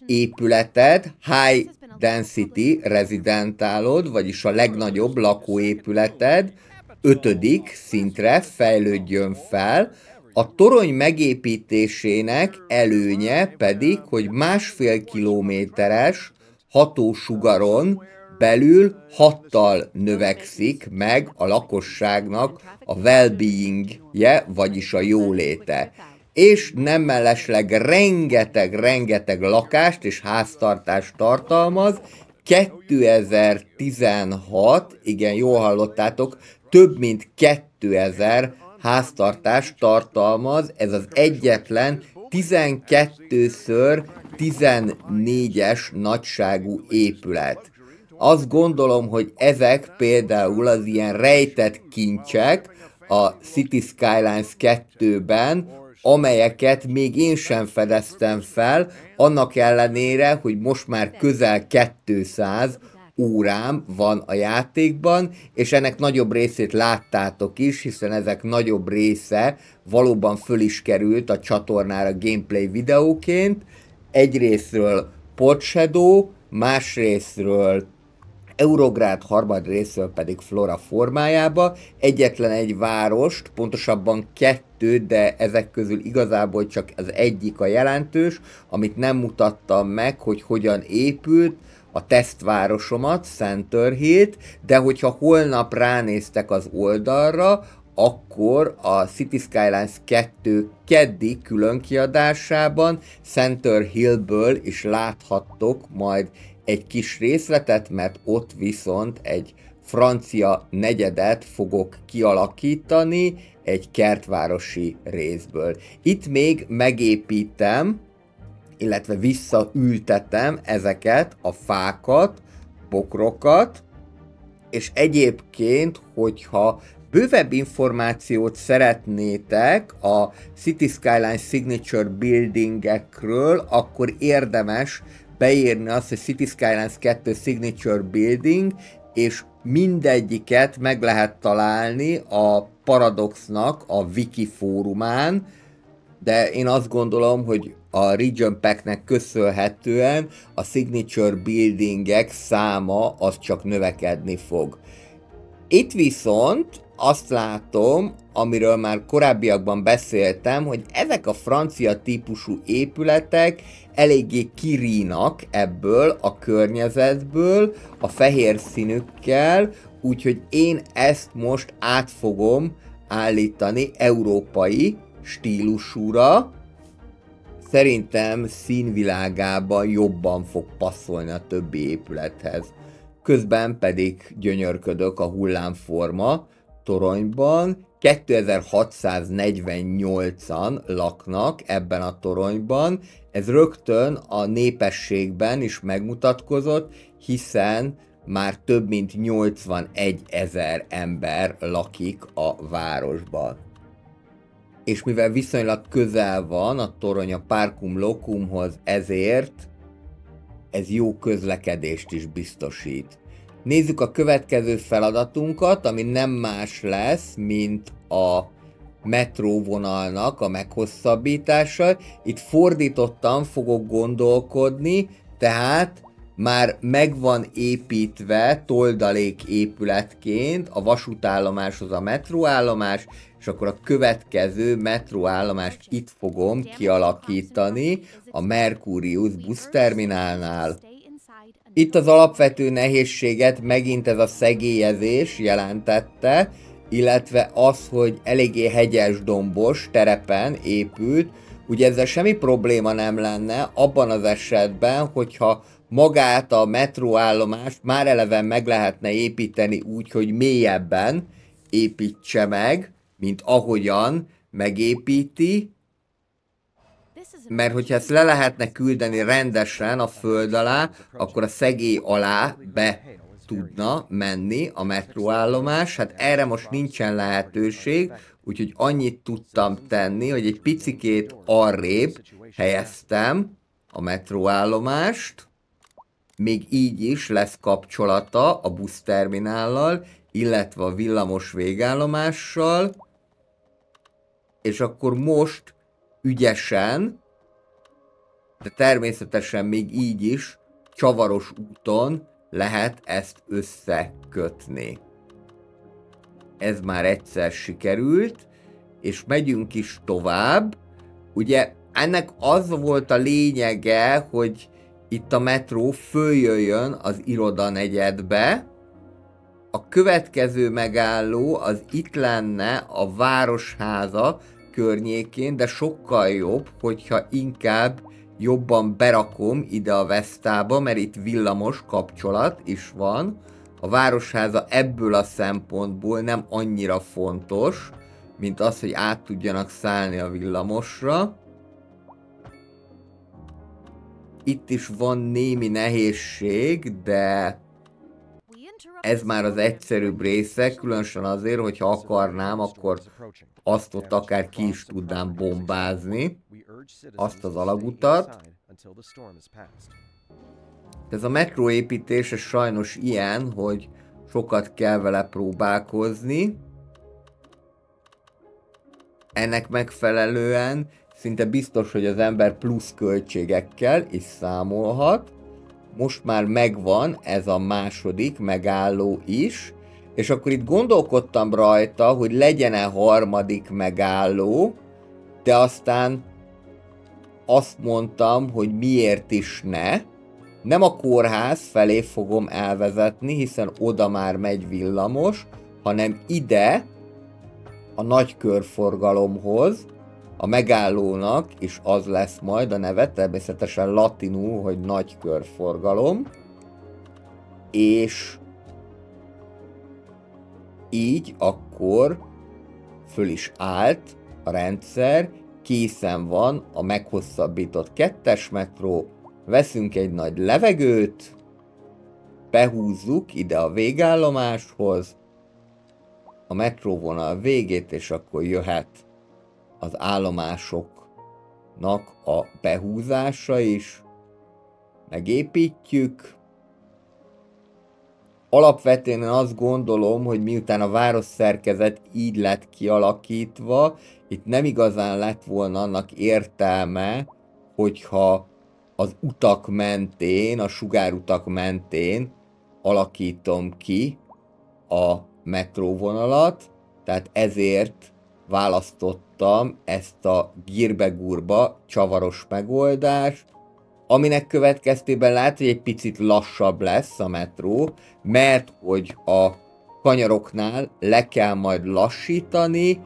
épületed, High Density Residentialod, vagyis a legnagyobb lakóépületed 5. szintre fejlődjön fel. A torony megépítésének előnye pedig, hogy 1,5 kilométeres hatósugaron belül 6-tal növekszik meg a lakosságnak a well-beingje, vagyis a jóléte. És nem mellesleg rengeteg lakást és háztartást tartalmaz. 2016, igen, jól hallottátok, több mint 2000 háztartást tartalmaz, ez az egyetlen 12x14-es nagyságú épület. azt gondolom, hogy ezek például az ilyen rejtett kincsek a City Skylines 2-ben, amelyeket még én sem fedeztem fel, annak ellenére, hogy most már közel 200 órám van a játékban, és ennek nagyobb részét láttátok is, hiszen ezek nagyobb része valóban föl is került a csatornára gameplay videóként. Egyrészről Port Shadow, másrészről Eurográd, harmadrészről pedig Flora formájába. Egyetlen egy várost, pontosabban 2, de ezek közül igazából csak az egyik a jelentős, amit nem mutattam meg, hogy hogyan épült, a tesztvárosomat, Center Hill-t, de hogyha holnap ránéztek az oldalra, akkor a City Skylines 2 keddi különkiadásában Center Hillből is láthattok majd egy kis részletet, mert ott viszont egy francia negyedet fogok kialakítani egy kertvárosi részből. Itt még megépítem, illetve visszaültetem ezeket a fákat, bokrokat, és egyébként, hogyha bővebb információt szeretnétek a City Skylines Signature Buildingekről, akkor érdemes beírni azt, hogy City Skylines 2 Signature Building, és mindegyiket meg lehet találni a Paradoxnak a wiki fórumán, de én azt gondolom, hogy a Region Pack-nek köszönhetően a Signature Buildingek száma az csak növekedni fog. Itt viszont azt látom, amiről már korábbiakban beszéltem, hogy ezek a francia típusú épületek eléggé kirínak ebből a környezetből, a fehér színükkel, úgyhogy én ezt most át fogom állítani európai stílusúra. Szerintem színvilágában jobban fog passzolni a többi épülethez. Közben pedig gyönyörködök a hullámforma toronyban. 2648-an laknak ebben a toronyban. Ez rögtön a népességben is megmutatkozott, hiszen már több mint 81 000 ember lakik a városban. És mivel viszonylag közel van a torony a Parcum Locumhoz, ezért ez jó közlekedést is biztosít. Nézzük a következő feladatunkat, ami nem más lesz, mint a metróvonalnak a meghosszabbítása. Itt fordítottan fogok gondolkodni, tehát már meg van építve toldalék épületként a vasútállomáshoz a metróállomás, és akkor a következő metróállomást itt fogom kialakítani a Mercurius buszterminálnál. Itt az alapvető nehézséget megint ez a szegélyezés jelentette, illetve az, hogy eléggé hegyes dombos terepen épült. Ugye ezzel semmi probléma nem lenne abban az esetben, hogyha magát a metróállomást már eleve meg lehetne építeni úgy, hogy mélyebben építse meg, mint ahogyan megépíti, mert hogyha ezt le lehetne küldeni rendesen a föld alá, akkor a szegély alá be tudna menni a metróállomás. Hát erre most nincsen lehetőség, úgyhogy annyit tudtam tenni, hogy egy picikét arrébb helyeztem a metróállomást, még így is lesz kapcsolata a buszterminállal, illetve a villamos végállomással, és akkor most ügyesen, de természetesen még így is csavaros úton lehet ezt összekötni. Ez már egyszer sikerült, és megyünk is tovább. Ugye ennek az volt a lényege, hogy itt a metró följöjjön az irodanegyedbe. A következő megálló az itt lenne a Városháza környékén, de sokkal jobb, hogyha inkább jobban berakom ide a Vesztába, mert itt villamos kapcsolat is van. A Városháza ebből a szempontból nem annyira fontos, mint az, hogy át tudjanak szállni a villamosra. Itt is van némi nehézség, de ez már az egyszerűbb része, különösen azért, hogyha akarnám, akkor azt ott akár ki is tudnám bombázni, azt az alagutat. Ez a metróépítés ez sajnos ilyen, hogy sokat kell vele próbálkozni. Ennek megfelelően szinte biztos, hogy az ember plusz költségekkel is számolhat. Most már megvan ez a második megálló is, és akkor itt gondolkodtam rajta, hogy legyen-e harmadik megálló, de aztán azt mondtam, hogy miért is ne. Nem a kórház felé fogom elvezetni, hiszen oda már megy villamos, hanem ide, a nagy körforgalomhoz, a megállónak is az lesz majd a neve, természetesen latinul, hogy nagy körforgalom, és így akkor föl is állt a rendszer, készen van a meghosszabbított 2-es metró, veszünk egy nagy levegőt, behúzzuk ide a végállomáshoz, a metróvonal végét, és akkor jöhet az állomásoknak a behúzása is. Megépítjük. Alapvetően azt gondolom, hogy miután a városszerkezet így lett kialakítva, itt nem igazán lett volna annak értelme, hogyha az utak mentén, a sugárutak mentén alakítom ki a metróvonalat, tehát ezért választottam ezt a gírbe-gurba csavaros megoldást, aminek következtében lehet, hogy egy picit lassabb lesz a metró, mert hogy a kanyaroknál le kell majd lassítani,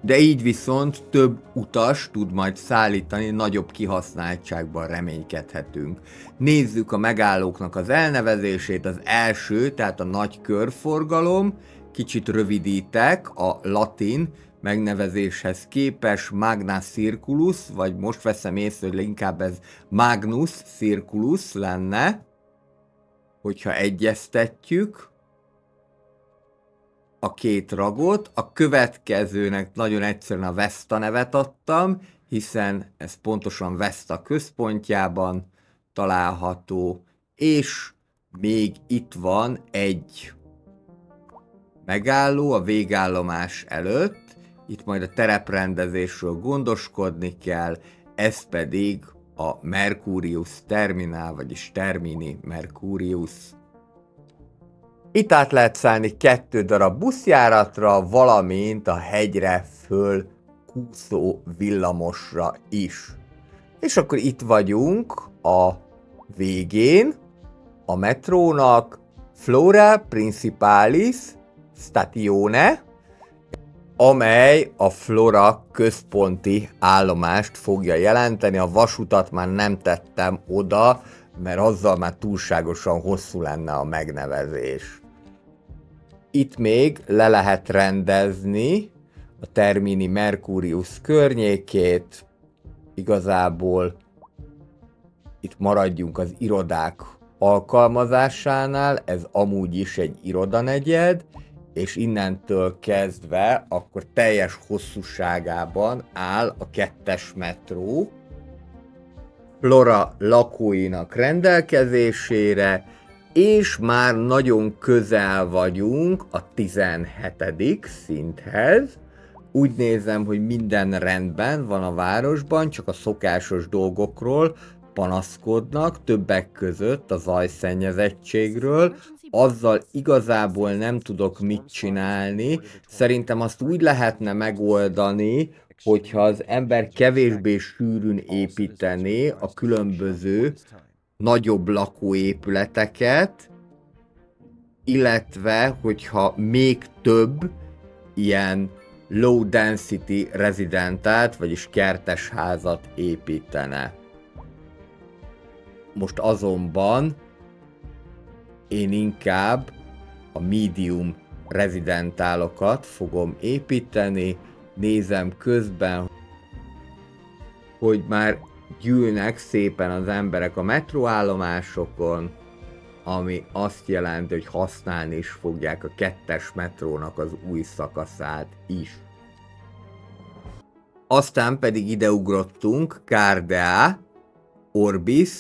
de így viszont több utas tud majd szállítani, nagyobb kihasználtságban reménykedhetünk. Nézzük a megállóknak az elnevezését, az első, tehát a nagy körforgalom, kicsit rövidítek, a latin megnevezéshez képes Magna Circulus, vagy most veszem észre, hogy inkább ez Magnus Circulus lenne, hogyha egyeztetjük a két ragot. A következőnek nagyon egyszerűen a Vesta nevet adtam, hiszen ez pontosan Vesta központjában található, és még itt van egy megálló a végállomás előtt, itt majd a tereprendezésről gondoskodni kell, ez pedig a Mercurius Terminál, vagyis Termini Mercurius. Itt át lehet szállni 2 darab buszjáratra, valamint a hegyre föl kúszó villamosra is. És akkor itt vagyunk a végén, a metrónak, Flora Principalis Statione, amely a Flora központi állomást fogja jelenteni. A vasutat már nem tettem oda, mert azzal már túlságosan hosszú lenne a megnevezés. Itt még le lehet rendezni a Termini Mercurius környékét, igazából itt maradjunk az irodák alkalmazásánál, ez amúgy is egy irodanegyed, és innentől kezdve akkor teljes hosszúságában áll a 2-es metró Flora lakóinak rendelkezésére, és már nagyon közel vagyunk a 17. szinthez. Úgy nézem, hogy minden rendben van a városban, csak a szokásos dolgokról panaszkodnak, többek között a zajszennyezettségről. Azzal igazából nem tudok mit csinálni. Szerintem azt úgy lehetne megoldani, hogyha az ember kevésbé sűrűn építené a különböző nagyobb lakóépületeket, illetve hogyha még több ilyen low density residentát, vagyis kertesházat építene. Most azonban én inkább a medium rezidentálokat fogom építeni, nézem közben, hogy már gyűlnek szépen az emberek a metróállomásokon, ami azt jelenti, hogy használni is fogják a 2-es metrónak az új szakaszát is. Aztán pedig ideugrottunk Cardea, Orbis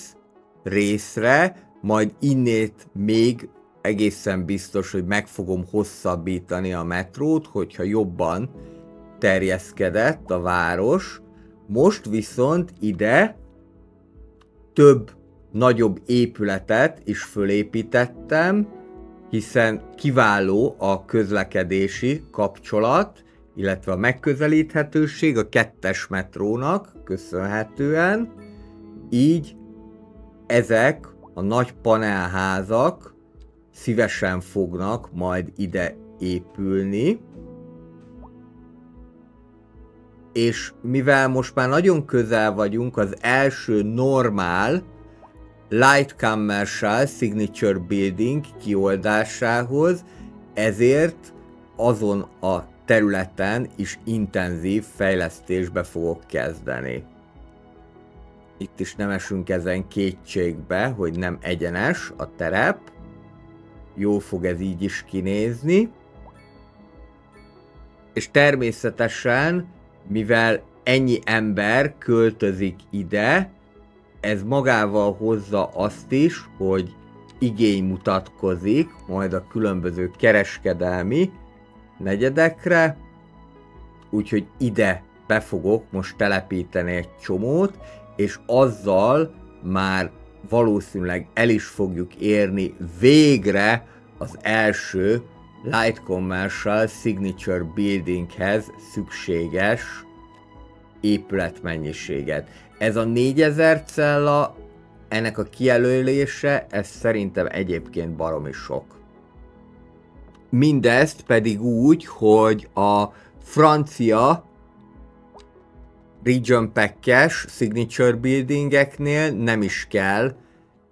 részre, majd innét még egészen biztos, hogy meg fogom hosszabbítani a metrót, hogyha jobban terjeszkedett a város. Most viszont ide több nagyobb épületet is fölépítettem, hiszen kiváló a közlekedési kapcsolat, illetve a megközelíthetőség a 2-es metrónak köszönhetően, így ezek a nagy panelházak szívesen fognak majd ide épülni, és mivel most már nagyon közel vagyunk az első normál Light Commercial Signature Building kioldásához, ezért azon a területen is intenzív fejlesztésbe fogok kezdeni. Itt is nem esünk ezen kétségbe, hogy nem egyenes a terep. Jól fog ez így is kinézni. És természetesen, mivel ennyi ember költözik ide, ez magával hozza azt is, hogy igény mutatkozik majd a különböző kereskedelmi negyedekre, úgyhogy ide be fogok most telepíteni egy csomót, és azzal már valószínűleg el is fogjuk érni végre az első Light Commercial Signature Buildinghez szükséges épületmennyiséget. Ez a 4000 cella, ennek a kijelölése, ez szerintem egyébként baromi sok. Mindezt pedig úgy, hogy a francia Region Pack-es Signature Buildingeknél nem is kell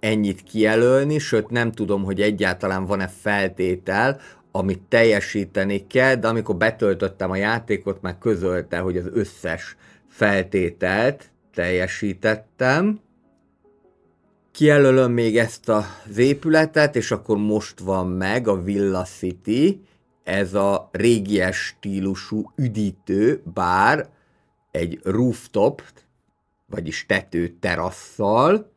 ennyit kijelölni, sőt nem tudom, hogy egyáltalán van-e feltétel, amit teljesíteni kell, de amikor betöltöttem a játékot, már közölte, hogy az összes feltételt teljesítettem. Kijelölöm még ezt az épületet, és akkor most van meg a Villa City, ez a régies stílusú üdítő bár, egy rooftop, vagyis tető terasszal,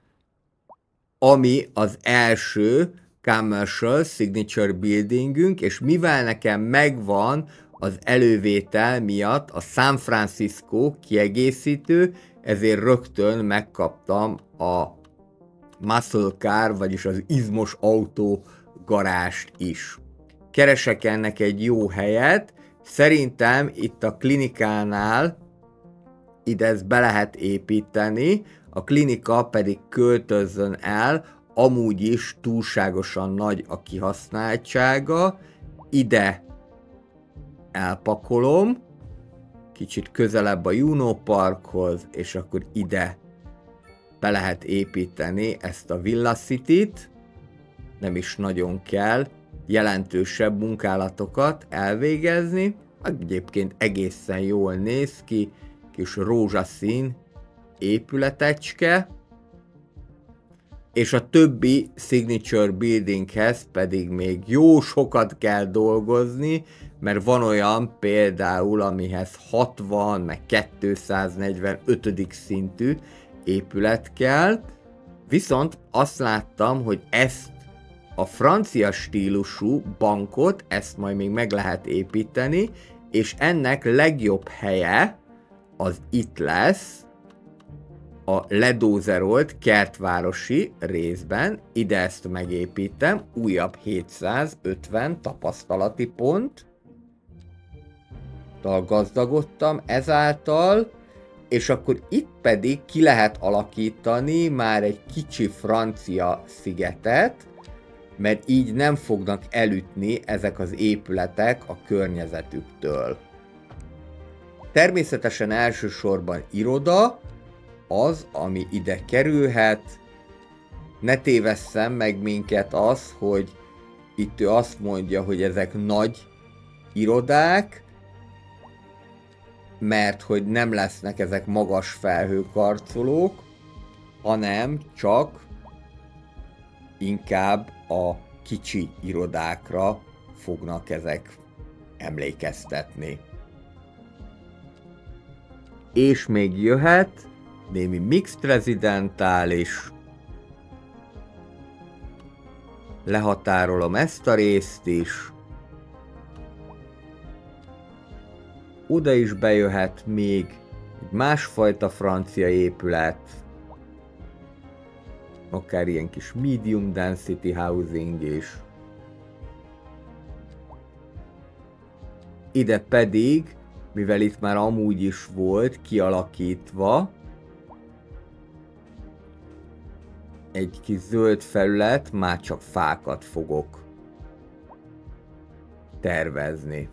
ami az első Commercial Signature Buildingünk, és mivel nekem megvan az elővétel miatt a San Francisco kiegészítő, ezért rögtön megkaptam a Muscle Car, vagyis az izmos autó garást is. Keresek ennek egy jó helyet, szerintem itt a klinikánál ide ezt be lehet építeni, a klinika pedig költözzön el, amúgy is túlságosan nagy a kihasználtsága, ide elpakolom, kicsit közelebb a Juno Parkhoz, és akkor ide be lehet építeni ezt a Villa City-t, nem is nagyon kell jelentősebb munkálatokat elvégezni, egyébként egészen jól néz ki, kis rózsaszín épületecske, és a többi Signature Buildinghez pedig még jó sokat kell dolgozni, mert van olyan például, amihez 60, meg 245. szintű épület kell, viszont azt láttam, hogy ezt a francia stílusú bankot, ezt majd még meg lehet építeni, és ennek legjobb helye az itt lesz, a ledózerolt kertvárosi részben, ide ezt megépítem, újabb 750 tapasztalati pont, gazdagodtam ezáltal, és akkor itt pedig ki lehet alakítani már egy kicsi francia szigetet, mert így nem fognak elütni ezek az épületek a környezetüktől. Természetesen elsősorban iroda, az, ami ide kerülhet. Ne tévesszem meg minket az, hogy itt ő azt mondja, hogy ezek nagy irodák, mert hogy nem lesznek ezek magas felhőkarcolók, hanem csak inkább a kicsi irodákra fognak ezek emlékeztetni. És még jöhet némi mixed residential is. Lehatárolom ezt a részt is. Oda is bejöhet még egy másfajta francia épület. Akár ilyen kis medium density housing is. Ide pedig, mivel itt már amúgy is volt kialakítva egy kis zöld felület, már csak fákat fogok tervezni.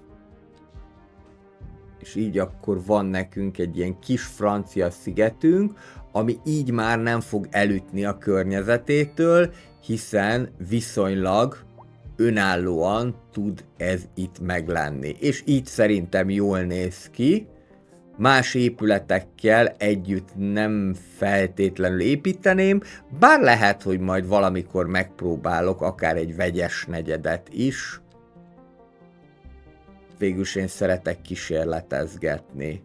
És így akkor van nekünk egy ilyen kis francia szigetünk, ami így már nem fog elütni a környezetétől, hiszen viszonylag önállóan tud ez itt meglenni. És így szerintem jól néz ki. Más épületekkel együtt nem feltétlenül építeném, bár lehet, hogy majd valamikor megpróbálok akár egy vegyes negyedet is. Végülis én szeretek kísérletezgetni.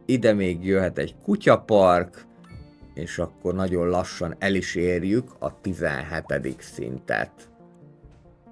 Ide még jöhet egy kutyapark, és akkor nagyon lassan el is érjük a 17. szintet.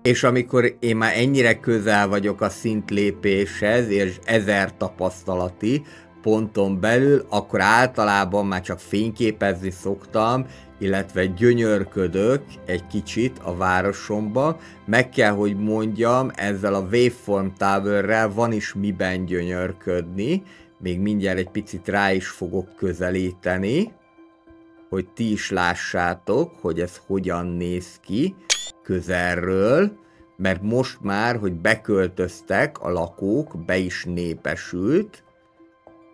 És amikor én már ennyire közel vagyok a szintlépéshez, és 1000 tapasztalati ponton belül, akkor általában már csak fényképezni szoktam, illetve gyönyörködök egy kicsit a városomba. Meg kell, hogy mondjam, ezzel a Waveform Towerrel van is miben gyönyörködni. Még mindjárt egy picit rá is fogok közelíteni, hogy ti is lássátok, hogy ez hogyan néz ki közelről, mert most már, hogy beköltöztek a lakók, be is népesült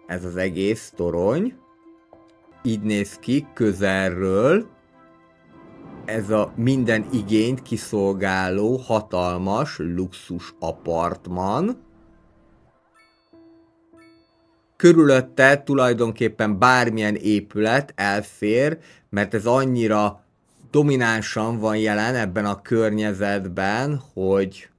ez az egész torony. Így néz ki közelről ez a minden igényt kiszolgáló hatalmas luxus apartman. Körülötte tulajdonképpen bármilyen épület elfér, mert ez annyira dominánsan van jelen ebben a környezetben, hogy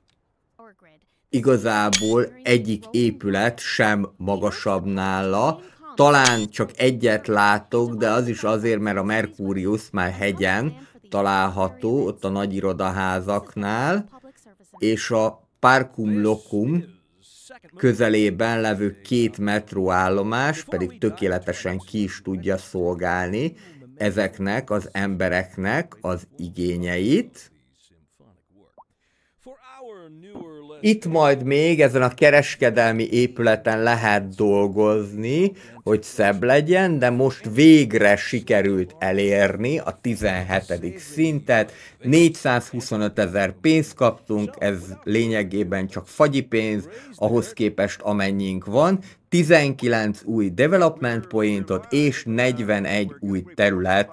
igazából egyik épület sem magasabb nála. Talán csak egyet látok, de az is azért, mert a Mercurius már hegyen található, ott a nagy irodaházaknál, és a Parcum Locum közelében levő 2 metróállomás pedig tökéletesen ki is tudja szolgálni ezeknek az embereknek az igényeit. Itt majd még ezen a kereskedelmi épületen lehet dolgozni, hogy szebb legyen, de most végre sikerült elérni a 17. szintet. 425 000 pénzt kaptunk, ez lényegében csak fagyi pénz, ahhoz képest amennyink van. 19 új development pointot és 41 új terület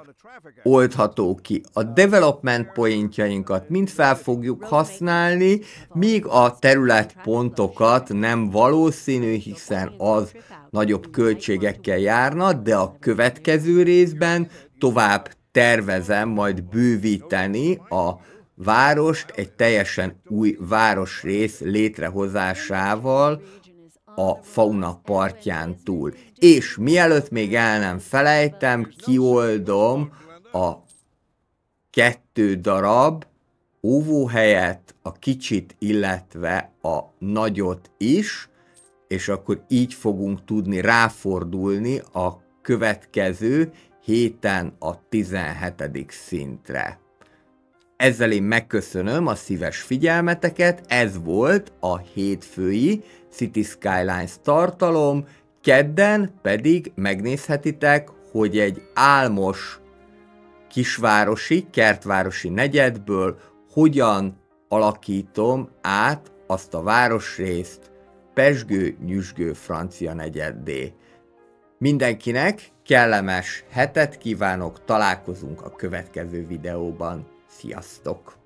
oldható ki. A development pointjainkat mind fel fogjuk használni, míg a területpontokat nem valószínű, hiszen az nagyobb költségekkel járna, de a következő részben tovább tervezem majd bővíteni a várost egy teljesen új városrész létrehozásával a fauna partján túl. És mielőtt még el nem felejtem, kioldom a 2 darab óvóhelyet, a kicsit, illetve a nagyot is, és akkor így fogunk tudni ráfordulni a következő héten a 17. szintre. Ezzel én megköszönöm a szíves figyelmeteket, ez volt a hétfői City Skylines tartalom, kedden pedig megnézhetitek, hogy egy álmos kisvárosi, kertvárosi negyedből hogyan alakítom át azt a városrészt pezsgő-nyüzsgő francia negyeddé. Mindenkinek kellemes hetet kívánok, találkozunk a következő videóban. Sziasztok!